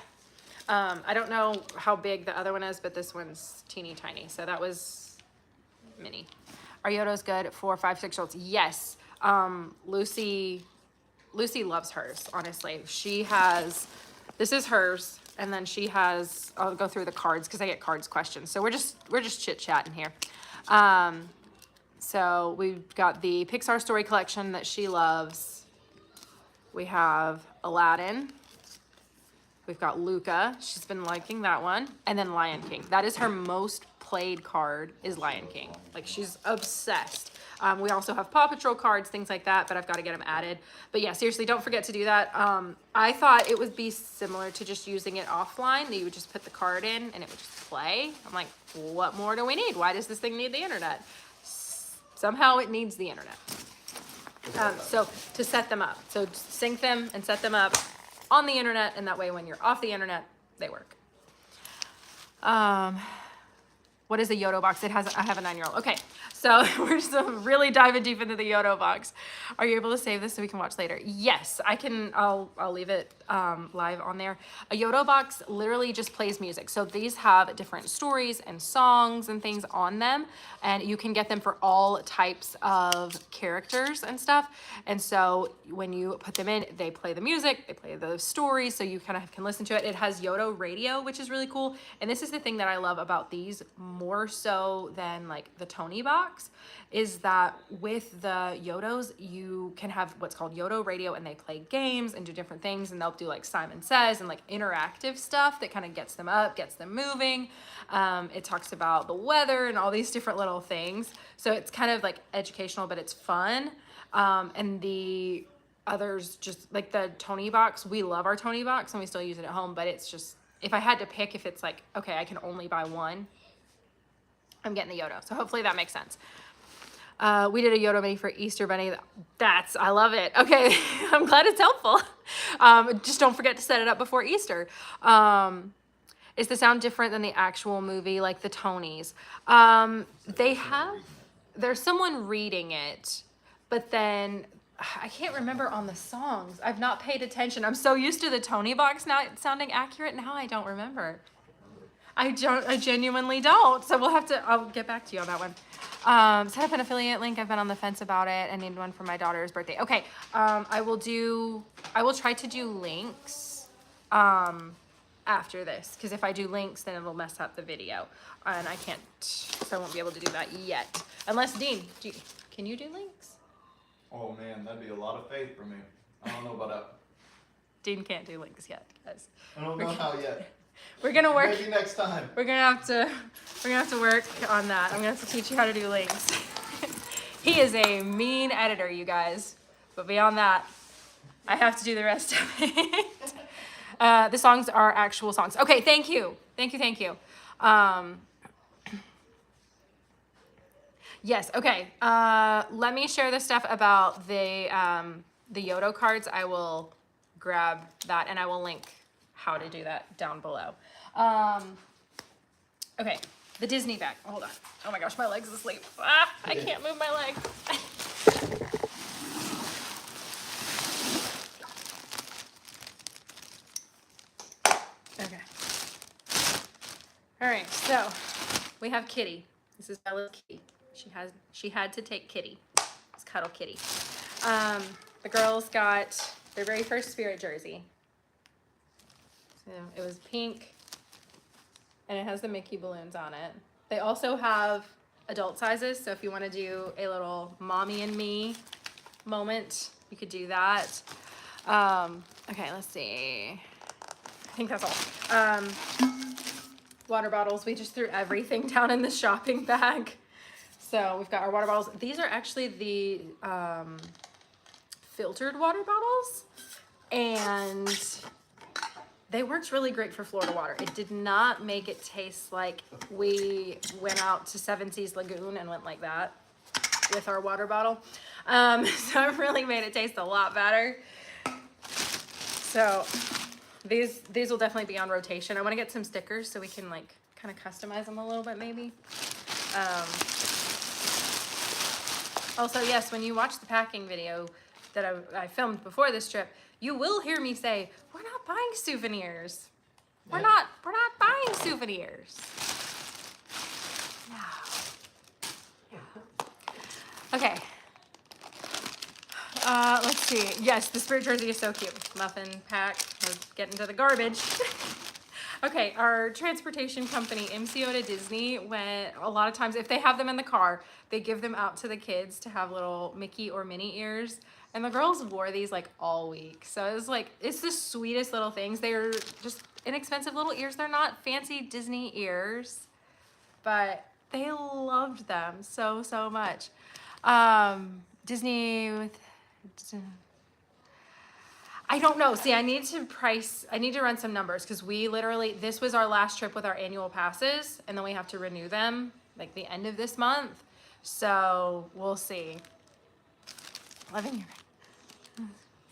I don't know how big the other one is, but this one's teeny tiny. So that was mini. Are Yodos good for 5, 6-year-olds? Yes. Lucy loves hers, honestly. She has, this is hers. And then she has, I'll go through the cards because I get cards questions. So we're just chit-chatting here. So we've got the Pixar story collection that she loves. We have Aladdin. We've got Luca. She's been liking that one. And then Lion King. That is her most played card, is Lion King. Like she's obsessed. We also have Paw Patrol cards, things like that, but I've got to get them added. But yeah, seriously, don't forget to do that. I thought it would be similar to just using it offline, that you would just put the card in and it would just play. I'm like, what more do we need? Why does this thing need the internet? Somehow it needs the internet. So to set them up, so sync them and set them up on the internet, and that way when you're off the internet, they work. What is a Yodo box? I have a 9-year-old. Okay, so we're just really diving deep into the Yodo box. Are you able to save this so we can watch later? Yes, I can. I'll leave it live on there. A Yodo box literally just plays music. So these have different stories and songs and things on them, and you can get them for all types of characters and stuff. And so when you put them in, they play the music, they play the stories, so you kind of can listen to it. It has Yodo radio, which is really cool. And this is the thing that I love about these more so than like the Tony box, is that with the Yodos, you can have what's called Yodo radio, and they play games and do different things, and they'll do like Simon Says and like interactive stuff that kind of gets them up, gets them moving. It talks about the weather and all these different little things. So it's kind of like educational, but it's fun. And the others, just like the Tony box, we love our Tony box and we still use it at home, but it's just, if I had to pick, if it's like, okay, I can only buy one, I'm getting the Yodo. So hopefully that makes sense. We did a Yodo mini for Easter Bunny. I love it. Okay, I'm glad it's helpful. Just don't forget to set it up before Easter. Is the sound different than the actual movie, like the Tonys? There's someone reading it, but then I can't remember on the songs. I've not paid attention. I'm so used to the Tony box now sounding accurate. Now I don't remember. I genuinely don't. So I'll get back to you on that one. Set up an affiliate link. I've been on the fence about it. I need one for my daughter's birthday. Okay. I will try to do links, after this. Cause if I do links, then it'll mess up the video and so I won't be able to do that yet. Unless Dean, can you do links? Oh man, that'd be a lot of faith for me. I don't know about that. Dean can't do links yet, guys. I don't know how yet. We're gonna work. Maybe next time. We're gonna have to work on that. I'm gonna have to teach you how to do links. He is a mean editor, you guys. But beyond that, I have to do the rest of it. The songs are actual songs. Okay, thank you. Yes, okay. Let me share the stuff about the Yodo cards. I will grab that and I will link how to do that down below. Okay, the Disney bag. Hold on. Oh my gosh, my leg's asleep. I can't move my leg. Okay. All right, so we have Kitty. This is Bella's Kitty. She had to take Kitty. It's Cuddle Kitty. The girls got their very first Spirit jersey. So it was pink, and it has the Mickey balloons on it. They also have adult sizes, so if you want to do a little mommy and me moment, you could do that. Okay, let's see. I think that's all. Water bottles. We just threw everything down in the shopping bag. So we've got our water bottles. These are actually the filtered water bottles, and they worked really great for Florida water. It did not make it taste like we went out to Seven Seas Lagoon and went like that with our water bottle. So it really made it taste a lot better. So these will definitely be on rotation. I want to get some stickers so we can like kind of customize them a little bit maybe. Also, yes, when you watch the packing video that I filmed before this trip, you will hear me say, we're not buying souvenirs. We're not buying souvenirs. Yeah. Okay. Let's see. Yes, the Spirit jersey is so cute. Muffin pack. We're getting to the garbage. Okay, our transportation company, MCO to Disney, went a lot of times, if they have them in the car, they give them out to the kids to have little Mickey or Minnie ears. And the girls wore these like all week. So it was like, it's the sweetest little things. They're just inexpensive little ears. They're not fancy Disney ears, but they loved them so, so much. Disney with, I don't know. See, I need to run some numbers because this was our last trip with our annual passes, and then we have to renew them like the end of this month. So we'll see. Loving you.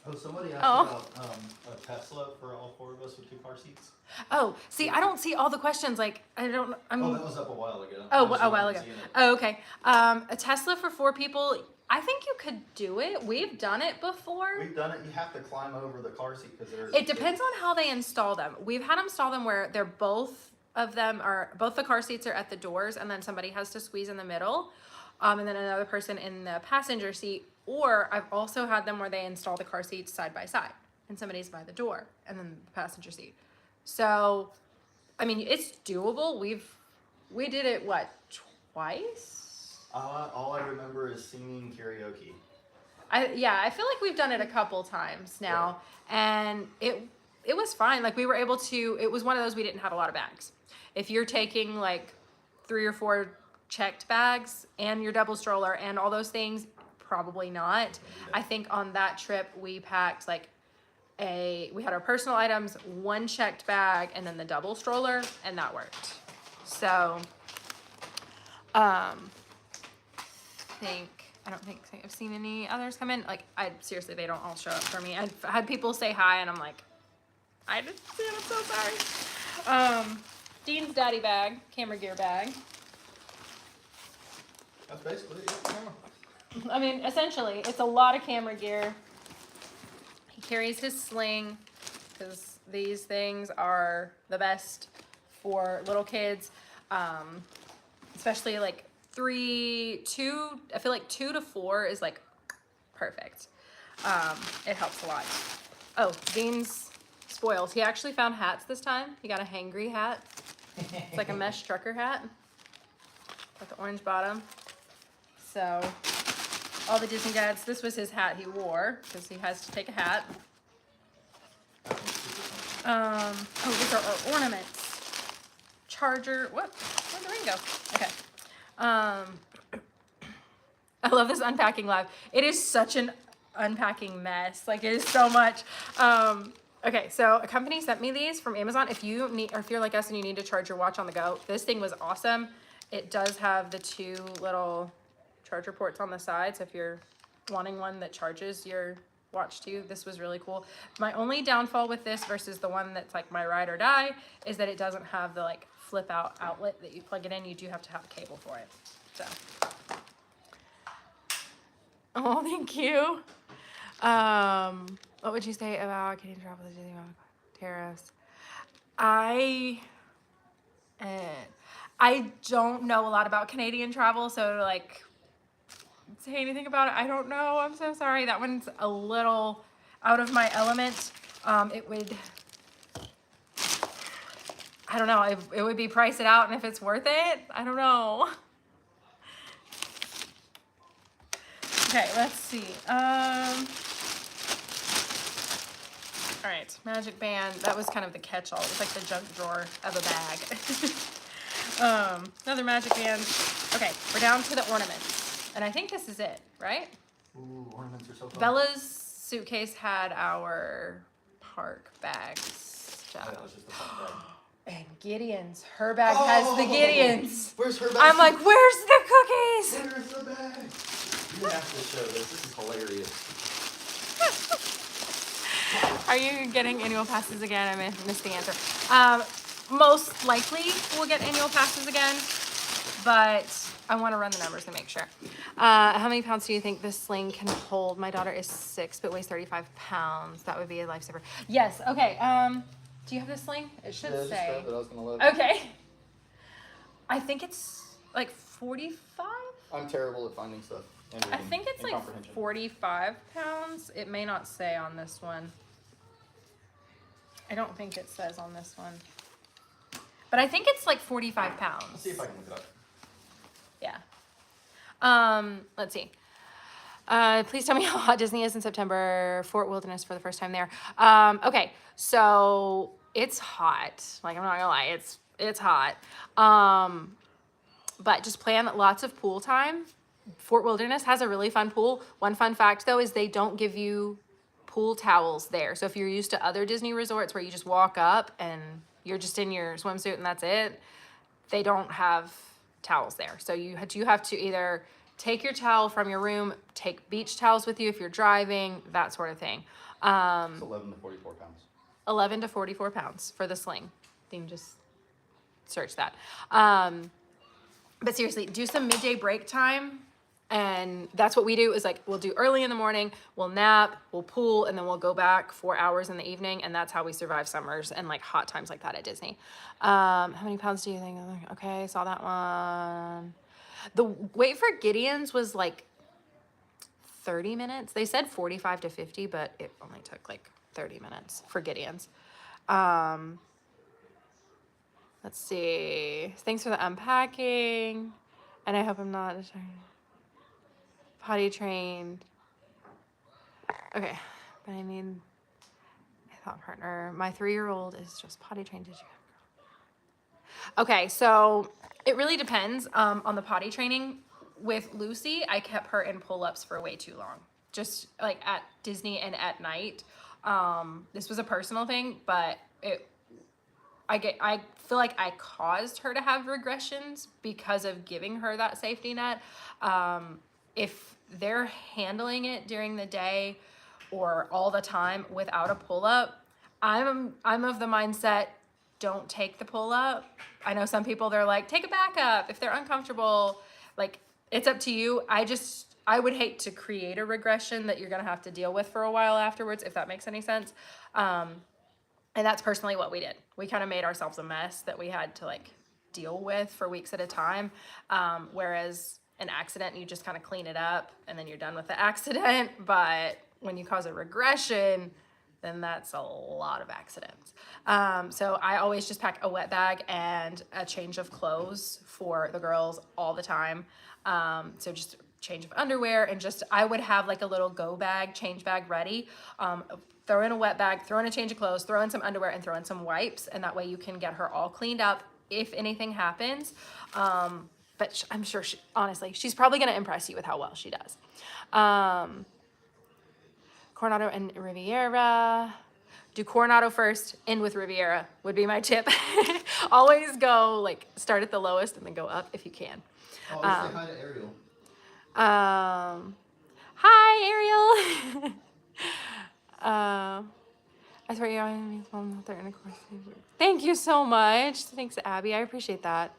Oh, somebody asked about a Tesla for all 4 of us with 2 car seats. Oh, see, I don't see all the questions. Like, Oh, that was up a while ago. Oh, a while ago. Oh, okay. A Tesla for 4 people. I think you could do it. We've done it before. We've done it. You have to climb over the car seat because there's. It depends on how they install them. We've had them install them where both the car seats are at the doors, and then somebody has to squeeze in the middle, and then another person in the passenger seat. Or I've also had them where they install the car seats side by side, and somebody's by the door, and then the passenger seat. So, I mean, it's doable. We did it twice. All I remember is singing karaoke. I feel like we've done it a couple times now, and it was fine. Like, we were able to. It was one of those we didn't have a lot of bags. If you're taking like 3 or 4 checked bags and your double stroller and all those things, probably not. I think on that trip we packed we had our personal items, 1 checked bag, and then the double stroller, and that worked. So, I don't think I've seen any others come in. Like, seriously, they don't all show up for me. I've had people say hi, and I'm like, I didn't see it, I'm so sorry. Dean's daddy bag, camera gear bag. That's basically it. Yeah. I mean, essentially, it's a lot of camera gear. He carries his sling because these things are the best for little kids, especially like 2. I feel like 2 to 4 is like perfect. It helps a lot. Oh, Dean's spoiled. He actually found hats this time. He got a hangry hat. It's like a mesh trucker hat with the orange bottom. So, all the Disney dads, this was his hat he wore because he has to take a hat. Oh, these are our ornaments. Charger, what? Where'd the ring go? Okay. I love this unpacking live. It is such an unpacking mess. Like, it is so much. Okay, so a company sent me these from Amazon. If you're like us and you need to charge your watch on the go, this thing was awesome. It does have the 2 little charger ports on the side, so if you're wanting one that charges your watch too, this was really cool. My only downfall with this versus the one that's like my ride or die is that it doesn't have the like flip out outlet that you plug it in. You do have to have a cable for it. So, oh, thank you. What would you say about Gideon travel to Disney tariffs? I don't know a lot about Canadian travel, so to like say anything about it, I don't know. I'm so sorry. That one's a little out of my element. It would, I don't know. It would be price it out, and if it's worth it, I don't know. Okay, let's see. All right, magic band. That was kind of the catch-all. It was like the junk drawer of a bag. Another magic band. Okay, we're down to the ornaments. And I think this is it, right? Ooh, ornaments are so fun. Bella's suitcase had our park bags. Yeah, that was just the fun bag. And Gideon's, her bag has the Gideon's. Where's her bag? I'm like, where's the cookies? Where's the bag? You have to show this. This is hilarious. Are you getting annual passes again? I missed the answer. Most likely we'll get annual passes again, but I want to run the numbers to make sure. How many pounds do you think this sling can hold? My daughter is 6 but weighs 35 pounds. That would be a lifesaver. Yes. Okay. Do you have this sling? It should say. Just grab it. I was gonna load. Okay. I think it's like 45. I'm terrible at finding stuff. I think it's like 45 pounds. It may not say on this one. I don't think it says on this one. But I think it's like 45 pounds. Let's see if I can look it up. Yeah. Let's see. Please tell me how hot Disney is in September. Fort Wilderness for the first time there. Okay, so it's hot. Like, I'm not gonna lie, it's hot. But just plan lots of pool time Fort Wilderness has a really fun pool. One fun fact though is they don't give you pool towels there. So if you're used to other Disney resorts where you just walk up and you're just in your swimsuit and that's it, they don't have towels there. So you have to either take your towel from your room, take beach towels with you if you're driving, that sort of thing. It's 11 to 44 pounds. 11 to 44 pounds for the sling. You can just search that. But seriously, do some midday break time. And that's what we do is like, we'll do early in the morning, we'll nap, we'll pool, and then we'll go back 4 hours in the evening. And that's how we survive summers and like hot times like that at Disney. How many pounds do you think? Okay, saw that one. The wait for Gideon's was like 30 minutes. They said 45 to 50, but it only took like 30 minutes for Gideon's. Let's see. Thanks for the unpacking. And I hope I'm not potty trained. Okay, but I need a thought partner. My 3-year-old is just potty trained. Did you? Okay, so it really depends on the potty training. With Lucy, I kept her in pull-ups for way too long. Just like at Disney and at night. This was a personal thing, but I feel like I caused her to have regressions because of giving her that safety net. If they're handling it during the day or all the time without a pull-up, I'm of the mindset, don't take the pull-up. I know some people, they're like, take a backup if they're uncomfortable. Like, it's up to you. I would hate to create a regression that you're gonna have to deal with for a while afterwards, if that makes any sense. And that's personally what we did. We kind of made ourselves a mess that we had to like deal with for weeks at a time. Whereas an accident, you just kind of clean it up and then you're done with the accident. But when you cause a regression, then that's a lot of accidents. So I always just pack a wet bag and a change of clothes for the girls all the time. So just change of underwear and just, I would have like a little go bag, change bag ready. Throw in a wet bag, throw in a change of clothes, throw in some underwear and throw in some wipes. And that way you can get her all cleaned up if anything happens. But I'm sure honestly, she's probably going to impress you with how well she does. Coronado and Riviera. Do Coronado first, end with Riviera would be my tip. Always go like start at the lowest and then go up if you can. Oh, let's say hi to Ariel. Hi Ariel. I swear you're mom, they're in a course. Thank you so much. Thanks, Abby. I appreciate that.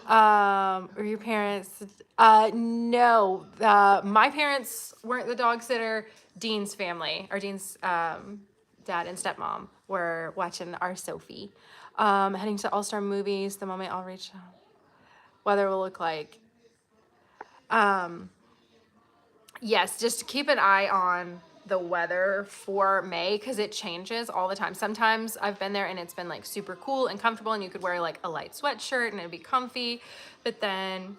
Or your parents? No, my parents weren't the dog sitter. Dean's family, or Dean's dad and stepmom were watching our Sophie. Heading to All-Star Movies the moment I'll reach weather will look like. Yes, just keep an eye on the weather for May because it changes all the time. Sometimes I've been there and it's been like super cool and comfortable and you could wear like a light sweatshirt and it'd be comfy. But then,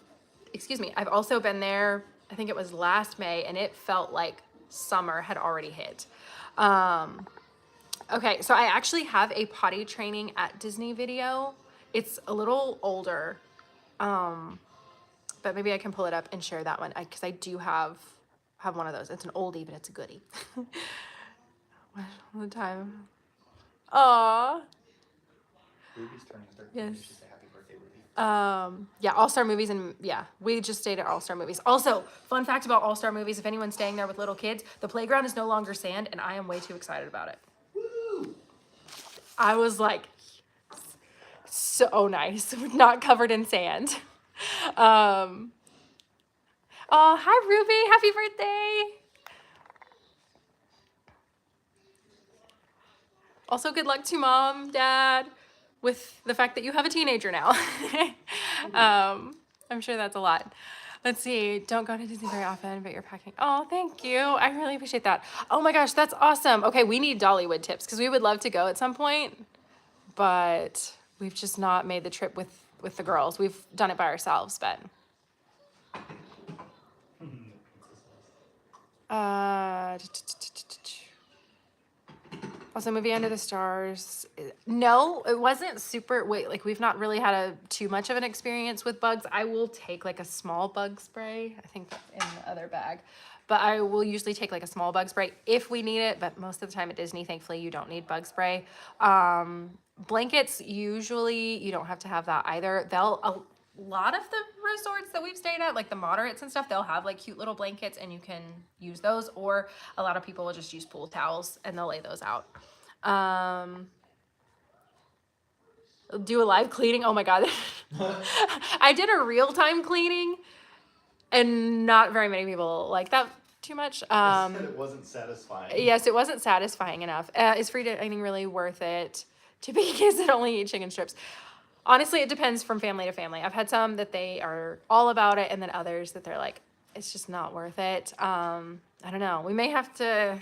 excuse me, I've also been there, I think it was last May, and it felt like summer had already hit. Okay, so I actually have a potty training at Disney video. It's a little older, but maybe I can pull it up and share that one because I do have one of those. It's an oldie, but it's a goodie. All the time. Aww. Ruby's turning 13. Yes. You should say happy birthday, Ruby. Yeah, All-Star Movies, and yeah, we just stayed at All-Star Movies. Also, fun fact about All-Star Movies, if anyone's staying there with little kids, the playground is no longer sand, and I am way too excited about it. Woo! I was like, so nice. Not covered in sand. Oh, hi, Ruby. Happy birthday. Also, good luck to Mom, Dad, with the fact that you have a teenager now. I'm sure that's a lot. Let's see. Don't go to Disney very often, but you're packing. Oh, thank you. I really appreciate that. Oh my gosh, that's awesome. Okay, we need Dollywood tips because we would love to go at some point, but we've just not made the trip with the girls. We've done it by ourselves, but... Also, movie Under the Stars. No, it wasn't super. Wait, like we've not really had too much of an experience with bugs. I will take like a small bug spray. I think that's in the other bag. But I will usually take like a small bug spray if we need it. But most of the time at Disney, thankfully, you don't need bug spray. Blankets, usually you don't have to have that either. A lot of the resorts that we've stayed at, like the moderates and stuff, they'll have like cute little blankets and you can use those, or a lot of people will just use pool towels and they'll lay those out. Do a live cleaning. Oh my God. I did a real-time cleaning and not very many people like that too much. It wasn't satisfying. Yes, it wasn't satisfying enough. Is free dining really worth it to be kids that only eat chicken strips? Honestly, it depends from family to family. I've had some that they are all about it, and then others that they're like, it's just not worth it. I don't know. We may have to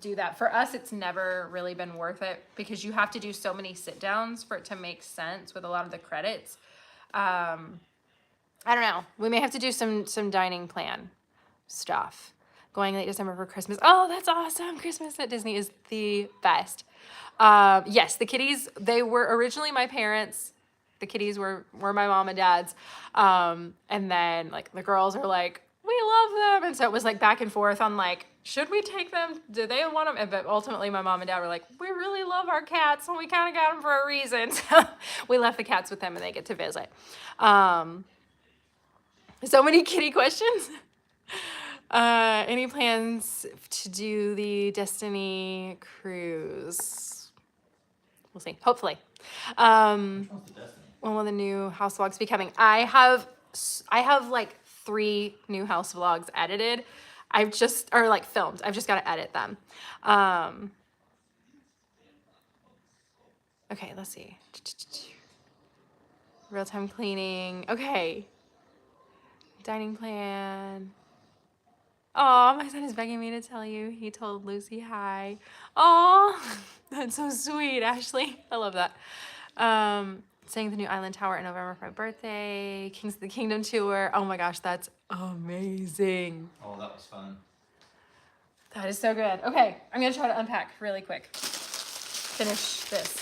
do that. For us, it's never really been worth it because you have to do so many sit downs for it to make sense with a lot of the credits. I don't know. We may have to do some dining plan stuff. Going late December for Christmas. Oh, that's awesome. Christmas at Disney is the best. Yes, the kitties, they were originally my parents. The kitties were my mom and dad's. And then like the girls are like, we love them. And so it was like back and forth on like, should we take them? Do they want them? But ultimately my mom and dad were like, we really love our cats and we kind of got them for a reason. So we left the cats with them and they get to visit. So many kitty questions. Any plans to do the Destiny cruise? We'll see. Hopefully. When will the new house vlogs be coming? I have like 3 new house vlogs edited. Filmed. I've just got to edit them. Okay, let's see. Real-time cleaning. Okay. Dining plan. Oh, my son is begging me to tell you. He told Lucy hi. Oh, that's so sweet, Ashley. I love that. Staying at the new Island Tower in November for my birthday. Kings of the Kingdom tour. Oh my gosh, that's amazing. Oh, that was fun. That is so good. Okay, I'm going to try to unpack really quick. Finish this.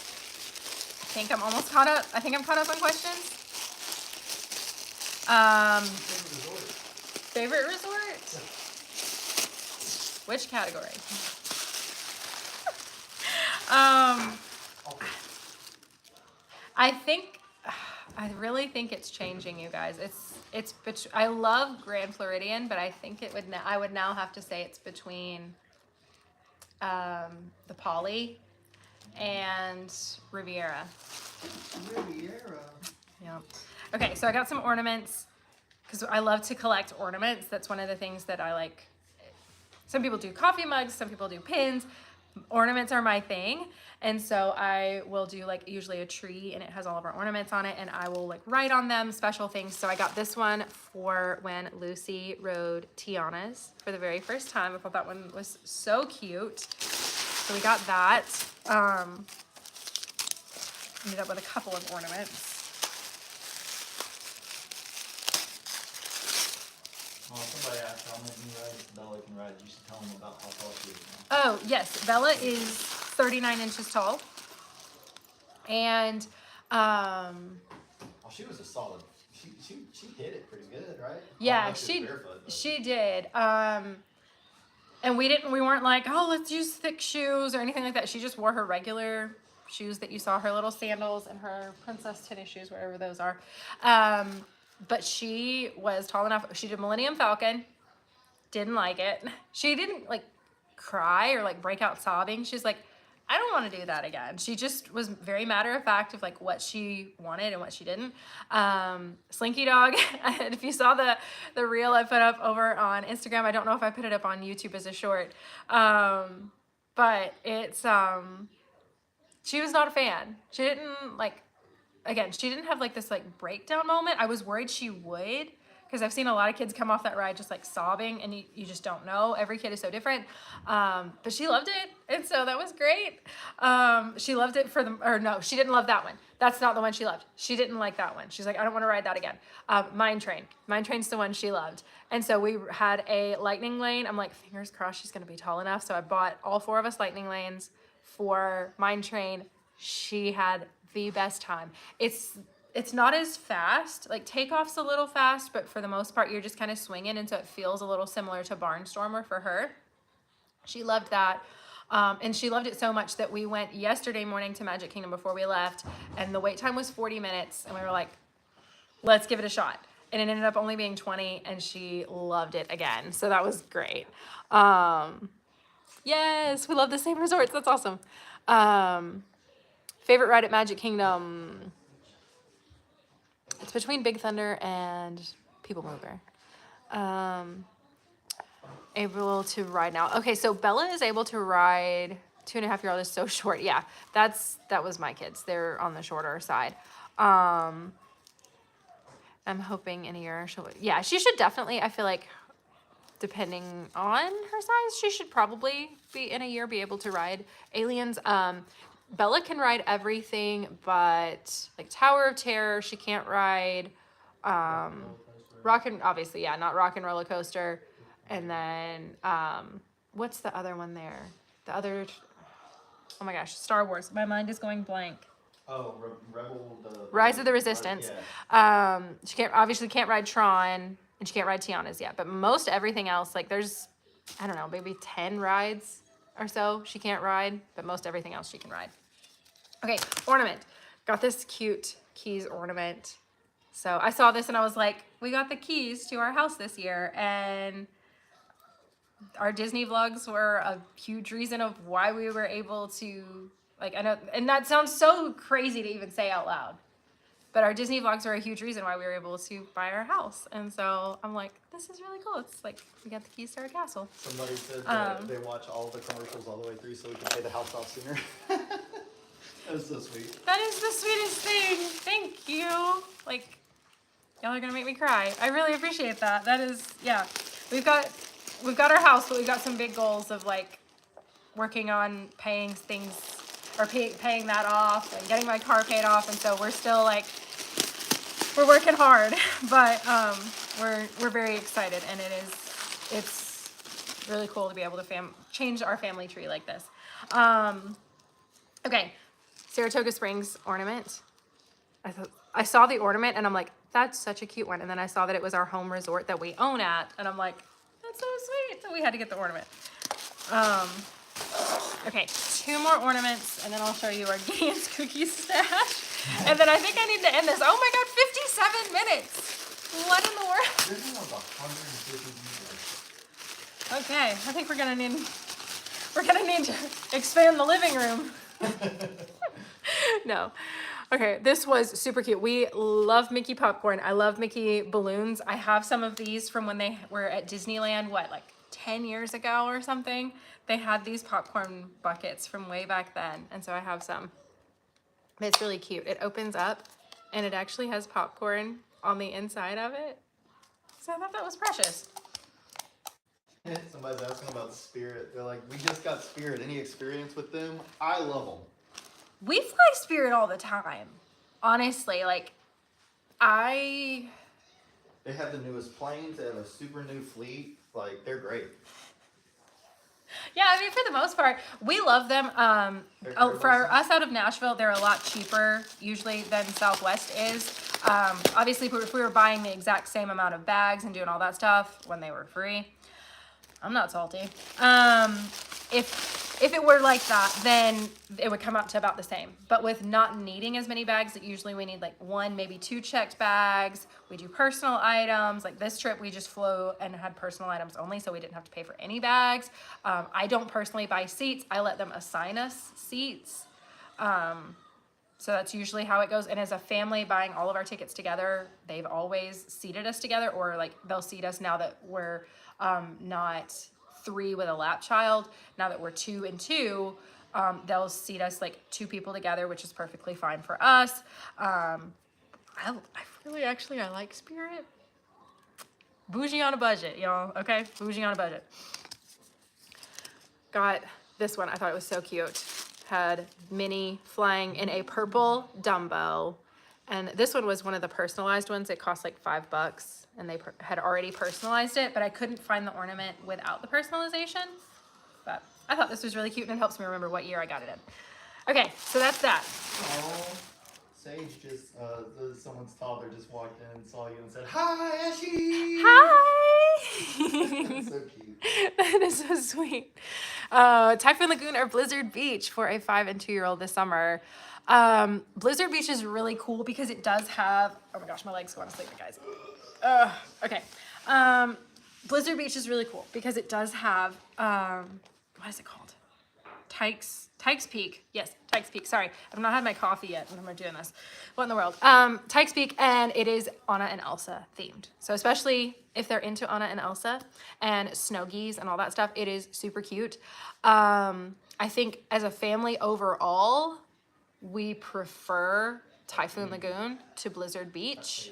I think I'm almost caught up. I think I'm caught up on questions. Favorite resort? Which category? I really think it's changing, you guys. I love Grand Floridian, but I think I would now have to say it's between the Potty and Riviera. Yeah. Okay, so I got some ornaments because I love to collect ornaments. That's one of the things that I like. Some people do coffee mugs, some people do pins. Ornaments are my thing. And so I will do like usually a tree and it has all of our ornaments on it and I will like write on them special things. So I got this one for when Lucy rode Tiana's for the very first time. I thought that one was so cute. So we got that. Ended up with a couple of ornaments. Oh, somebody asked how many rides Bella can ride. You should tell them about how tall she is now. Oh, yes. Bella is 39 inches tall. And, Oh, she was a solid. She hit it pretty good, right? Yeah, Oh, she did. And we weren't like, oh, let's use thick shoes or anything like that. She just wore her regular shoes that you saw, her little sandals and her princess tennis shoes, wherever those are. But she was tall enough. She did Millennium Falcon. Didn't like it. She didn't like cry or like break out sobbing. She's like, I don't want to do that again. She just was very matter of fact of like what she wanted and what she didn't. Slinky Dog. If you saw the reel I put up over on Instagram, I don't know if I put it up on YouTube as a short. But it's, she was not a fan. She didn't like, again, she didn't have like this like breakdown moment. I was worried she would because I've seen a lot of kids come off that ride just like sobbing, and you just don't know. Every kid is so different. But she loved it, and so that was great. She loved it no, she didn't love that one. That's not the one she loved. She didn't like that one. She's like, I don't want to ride that again. Mine Train. Mine Train's the one she loved. And so we had a lightning lane. I'm like, fingers crossed she's going to be tall enough. So I bought all 4 of us lightning lanes for Mine Train. She had the best time. It's not as fast. Like, takeoff's a little fast, but for the most part, you're just kind of swinging. And so it feels a little similar to Barnstormer for her. She loved that. And she loved it so much that we went yesterday morning to Magic Kingdom before we left, and the wait time was 40 minutes, and we were like, let's give it a shot. And it ended up only being 20, and she loved it again. So that was great. Yes, we love the same resorts. That's awesome. Favorite ride at Magic Kingdom? It's between Big Thunder and People Mover. Able to ride now. Okay, so Bella is able to ride 2.5-year-old is so short. Yeah, that was my kids. They're on the shorter side. I'm hoping in a year she should definitely, I feel like, depending on her size, she should probably be in a year be able to ride Aliens. Bella can ride everything but like Tower of Terror. She can't ride not Rock and Roller Coaster. And then, what's the other one there? Oh my gosh, Star Wars. My mind is going blank. Oh, Rise of the Resistance. Yeah. She can't ride Tron, and she can't ride Tiana's yet. But most everything else, like there's, I don't know, maybe 10 rides or so she can't ride, but most everything else she can ride. Okay, ornament. Got this cute keys ornament. So I saw this and I was like, we got the keys to our house this year, and our Disney vlogs were a huge reason of why we were able to, like, I know, and that sounds so crazy to even say out loud, but our Disney vlogs were a huge reason why we were able to buy our house. And so I'm like, this is really cool. It's like, we got the keys to our castle. Somebody said that they watch all the commercials all the way through so we can pay the house off sooner. That was so sweet. That is the sweetest thing. Thank you. Like, y'all are gonna make me cry. I really appreciate that. That is, yeah. We've got our house, but we've got some big goals of like working on paying things, or paying that off and getting my car paid off. And so we're still like, we're working hard, but we're very excited, and it's really cool to be able to change our family tree like this. Okay, Saratoga Springs ornament. I saw the ornament and I'm like, that's such a cute one. And then I saw that it was our home resort that we own at, and I'm like, that's so sweet. So we had to get the ornament. Okay, 2 more ornaments, and then I'll show you our Gideon's cookie stash. And then I think I need to end this. Oh my God, 57 minutes. What in the world? This is like 150 meters. Okay, I think we're gonna need to expand the living room. No. Okay, this was super cute. We love Mickey popcorn. I love Mickey balloons. I have some of these from when they were at Disneyland, like 10 years ago or something. They had these popcorn buckets from way back then, and so I have some. But it's really cute. It opens up, and it actually has popcorn on the inside of it. So I thought that was precious. Somebody's asking about Spirit. They're like, we just got Spirit. Any experience with them? I love them. We fly Spirit all the time. Honestly, like, They have the newest planes. They have a super new fleet. Like, they're great. Yeah, I mean, for the most part, we love them. For us out of Nashville, they're a lot cheaper usually than Southwest is. Obviously, if we were buying the exact same amount of bags and doing all that stuff when they were free, I'm not salty. If it were like that, then it would come out to about the same. But with not needing as many bags, usually we need like 1, maybe 2 checked bags. We do personal items. Like this trip, we just flew and had personal items only, so we didn't have to pay for any bags. I don't personally buy seats. I let them assign us seats. So that's usually how it goes. And as a family buying all of our tickets together, they've always seated us together, or like they'll seat us now that we're not 3 with a lap child. Now that we're 2 and 2, they'll seat us like 2 people together, which is perfectly fine for us. I like Spirit. Bougie on a budget, y'all. Okay, bougie on a budget. Got this one. I thought it was so cute. Had Minnie flying in a purple Dumbo. And this one was one of the personalized ones. It cost like $5 and they had already personalized it, but I couldn't find the ornament without the personalization. But I thought this was really cute and it helps me remember what year I got it in. Okay, so that's that. Oh, Sage just, someone's toddler just walked in and saw you and said, "Hi, Ashley!" Hi! That's so cute. That is so sweet. Typhoon Lagoon or Blizzard Beach for a 5 and 2-year-old this summer. Blizzard Beach is really cool because it does have, oh my gosh, my legs go on to sleep, guys. Okay. Blizzard Beach is really cool because it does have, what is it called? Tykes Peak. Yes, Tykes Peak. Sorry, I've not had my coffee yet when I'm doing this. What in the world? Tykes Peak, and it is Anna and Elsa themed. So especially if they're into Anna and Elsa and snow geese and all that stuff, it is super cute. I think as a family overall, we prefer Typhoon Lagoon to Blizzard Beach.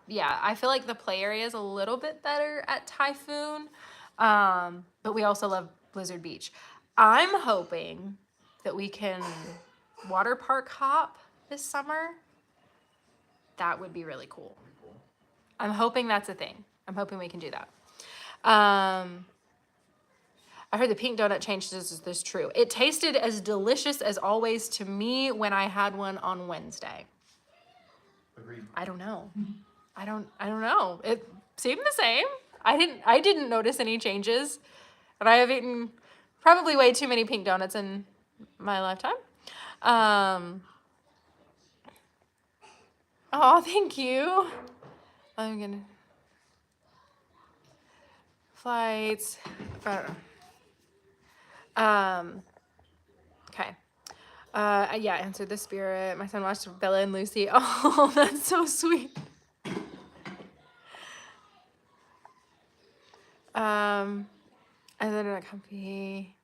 Yeah, I feel like the play area is a little bit better at Typhoon, but we also love Blizzard Beach. I'm hoping that we can water park hop this summer. That would be really cool. I'm hoping that's a thing. I'm hoping we can do that. I heard the pink donut changed. Is this true? It tasted as delicious as always to me when I had one on Wednesday. Agreed. I don't know. I don't know. It seemed the same. I didn't notice any changes. And I have eaten probably way too many pink donuts in my lifetime. Oh, thank you. I'm gonna flights. I don't know. Okay. Yeah, answered the spirit. My son watched Bella and Lucy. Oh, that's so sweet. And then a company.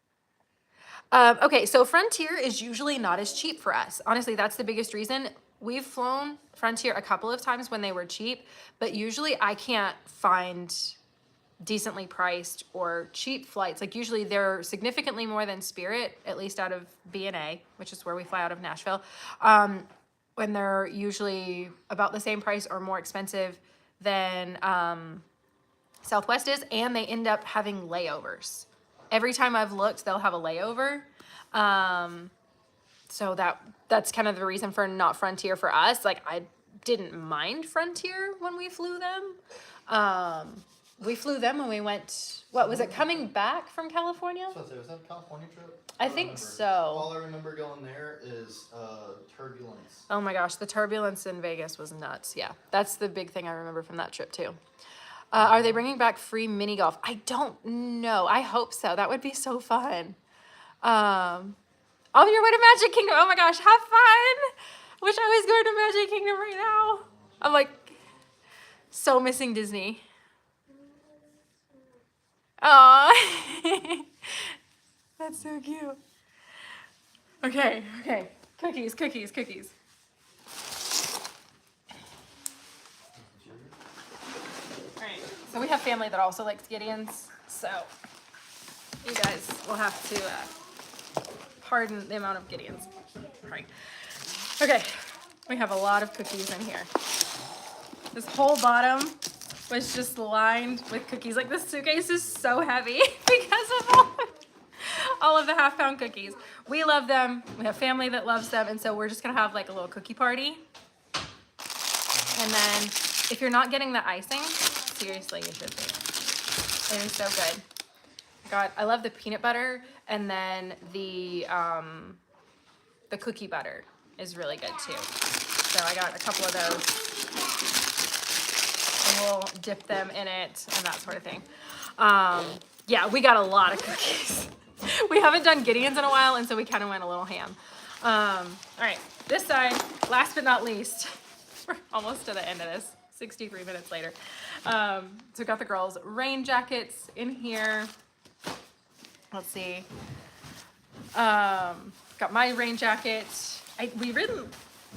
Okay, so Frontier is usually not as cheap for us. Honestly, that's the biggest reason. We've flown Frontier a couple of times when they were cheap, but usually I can't find decently priced or cheap flights. Like usually they're significantly more than Spirit, at least out of B&A, which is where we fly out of Nashville. When they're usually about the same price or more expensive than Southwest is, and they end up having layovers. Every time I've looked, they'll have a layover. So that's kind of the reason for not Frontier for us. Like I didn't mind Frontier when we flew them. We flew them when we went, what was it, coming back from California? So was that a California trip? I think so. All I remember going there is turbulence. Oh my gosh, the turbulence in Vegas was nuts. Yeah, that's the big thing I remember from that trip too. Are they bringing back free mini golf? I don't know. I hope so. That would be so fun. On your way to Magic Kingdom. Oh my gosh, have fun. Wish I was going to Magic Kingdom right now. I'm like so missing Disney. Aw. That's so cute. Okay. Cookies. Alright, so we have family that also likes Gideon's, so you guys will have to pardon the amount of Gideon's. Alright. Okay, we have a lot of cookies in here. This whole bottom was just lined with cookies. Like this suitcase is so heavy because of all of the half-pound cookies. We love them. We have family that loves them, and so we're just gonna have like a little cookie party. And then if you're not getting the icing, seriously, you should be. It is so good. I love the peanut butter, and then the cookie butter is really good too. So I got a couple of those. And we'll dip them in it and that sort of thing. Yeah, we got a lot of cookies. We haven't done Gideon's in a while, and so we kind of went a little ham. All right, this side, last but not least, we're almost to the end of this, 63 minutes later. So we got the girls' rain jackets in here. Let's see. Got my rain jacket. We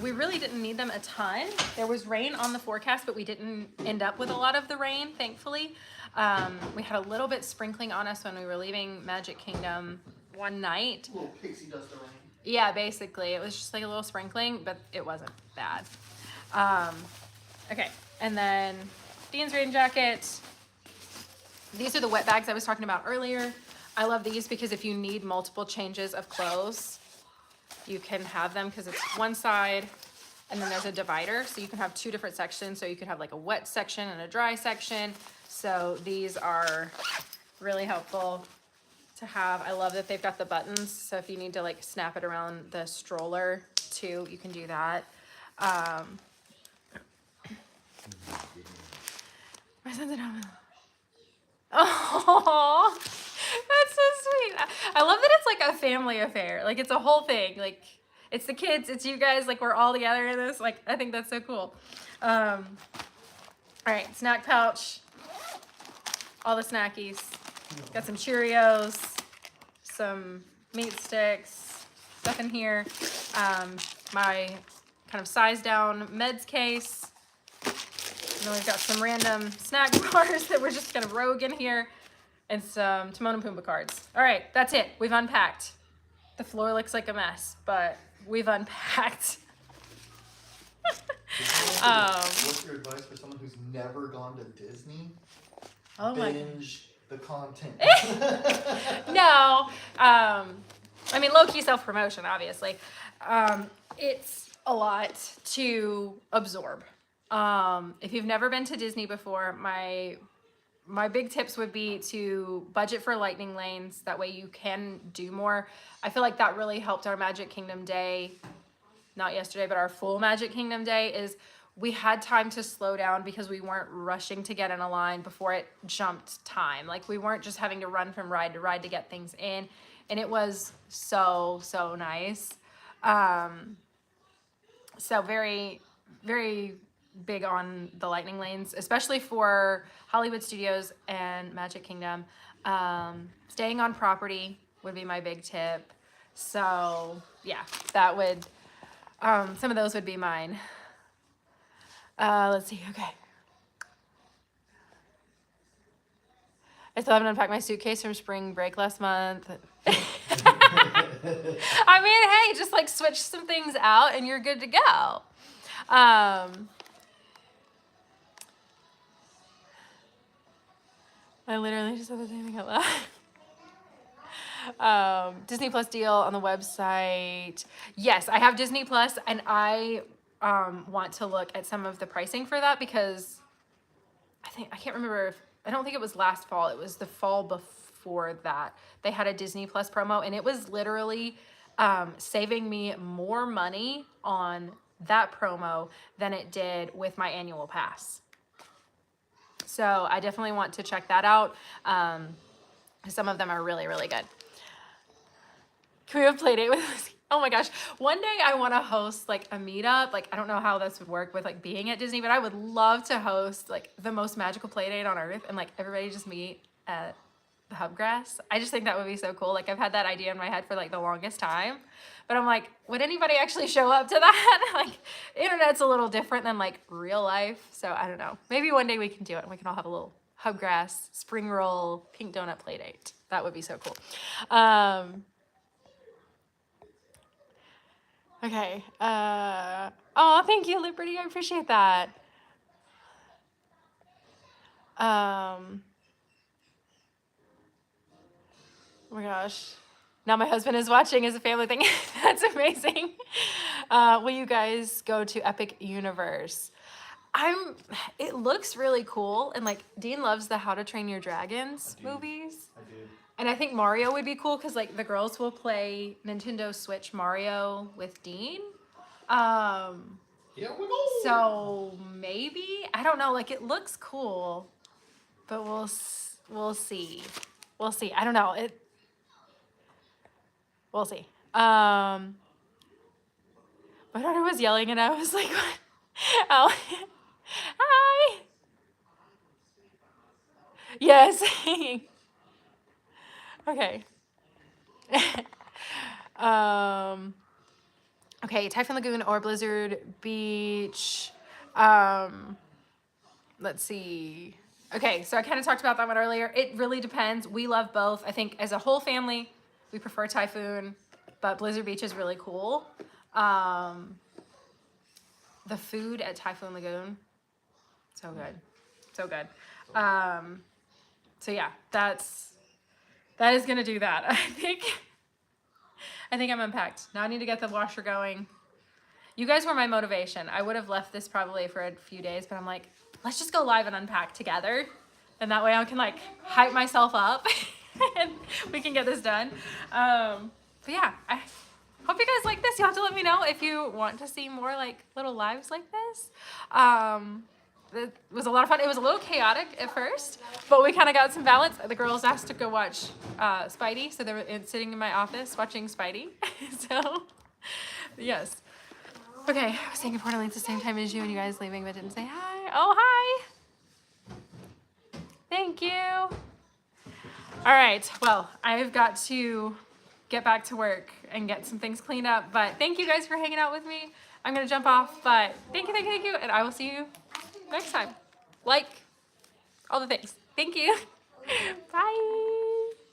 we really didn't need them a ton. There was rain on the forecast, but we didn't end up with a lot of the rain, thankfully. We had a little bit sprinkling on us when we were leaving Magic Kingdom one night. A little pixie dust of rain. Yeah, basically. It was just like a little sprinkling, but it wasn't bad. Okay, and then Dean's rain jacket. These are the wet bags I was talking about earlier. I love these because if you need multiple changes of clothes, you can have them because it's one side and then there's a divider. So you can have two different sections. So you could have like a wet section and a dry section. So these are really helpful to have. I love that they've got the buttons. So if you need to like snap it around the stroller too, you can do that. My son's at home. Oh, that's so sweet. I love that it's like a family affair. Like it's a whole thing. Like it's the kids, it's you guys, like we're all together in this. Like I think that's so cool. All right, snack pouch. All the snackies. Got some Cheerios, some meat sticks, stuff in here. My kind of size down meds case. And then we've got some random snack bars that we're just kind of rogue in here. And some Timon and Pumbaa cards. All right, that's it. We've unpacked. The floor looks like a mess, but we've unpacked. What's your advice for someone who's never gone to Disney? Oh my. Binge the content. No. I mean, low-key self-promotion, obviously. It's a lot to absorb. If you've never been to Disney before, my big tips would be to budget for lightning lanes. That way you can do more. I feel like that really helped our Magic Kingdom day. Not yesterday, but our full Magic Kingdom day is we had time to slow down because we weren't rushing to get in a line before it jumped time. Like we weren't just having to run from ride to ride to get things in. And it was so, so nice. So very, very big on the lightning lanes, especially for Hollywood Studios and Magic Kingdom. Staying on property would be my big tip. So yeah, that would, some of those would be mine. Let's see, okay. I still haven't unpacked my suitcase from spring break last month. I mean, hey, just like switch some things out and you're good to go. I literally just said the same thing out loud. Disney Plus deal on the website. Yes, I have Disney Plus, and I want to look at some of the pricing for that because I can't remember if, I don't think it was last fall. It was the fall before that. They had a Disney Plus promo, and it was literally saving me more money on that promo than it did with my annual pass. So I definitely want to check that out. Some of them are really, really good. Can we have a play date with Lucy? Oh my gosh. One day I want to host like a meetup. Like, I don't know how this would work with like being at Disney, but I would love to host like the most magical play date on earth and like everybody just meet at the Hubgrass. I just think that would be so cool. Like I've had that idea in my head for like the longest time, but I'm like, would anybody actually show up to that? Like internet's a little different than like real life. So I don't know. Maybe one day we can do it and we can all have a little Hubgrass, spring roll, pink donut play date. That would be so cool. Okay. Oh, thank you, Liberty. I appreciate that. Oh my gosh. Now my husband is watching as a family thing. That's amazing. Will you guys go to Epic Universe? It looks really cool. And like Dean loves the How to Train Your Dragons movies. I do. And I think Mario would be cool because like the girls will play Nintendo Switch Mario with Dean. Here we go. So maybe, I don't know, like it looks cool, but we'll see. We'll see. I don't know. We'll see. My daughter was yelling and I was like, what? Oh, hi. Yes. Okay. Okay, Typhoon Lagoon or Blizzard Beach. Let's see. Okay, so I kind of talked about that one earlier. It really depends. We love both. I think as a whole family, we prefer Typhoon, but Blizzard Beach is really cool. The food at Typhoon Lagoon, so good, so good. So yeah, that is gonna do that. I think I'm unpacked. Now I need to get the washer going. You guys were my motivation. I would have left this probably for a few days, but I'm like, let's just go live and unpack together. And that way I can like hype myself up and we can get this done. But yeah, I hope you guys like this. You'll have to let me know if you want to see more like little lives like this. It was a lot of fun. It was a little chaotic at first, but we kind of got some balance. The girls asked to go watch Spidey, so they were sitting in my office watching Spidey. So, yes. Okay, I was saying importantly at the same time as you and you guys leaving, but didn't say hi. Oh, hi. Thank you. All right, well, I've got to get back to work and get some things cleaned up, but thank you guys for hanging out with me. I'm gonna jump off, but thank you, and I will see you next time. Like all the things. Thank you. Bye.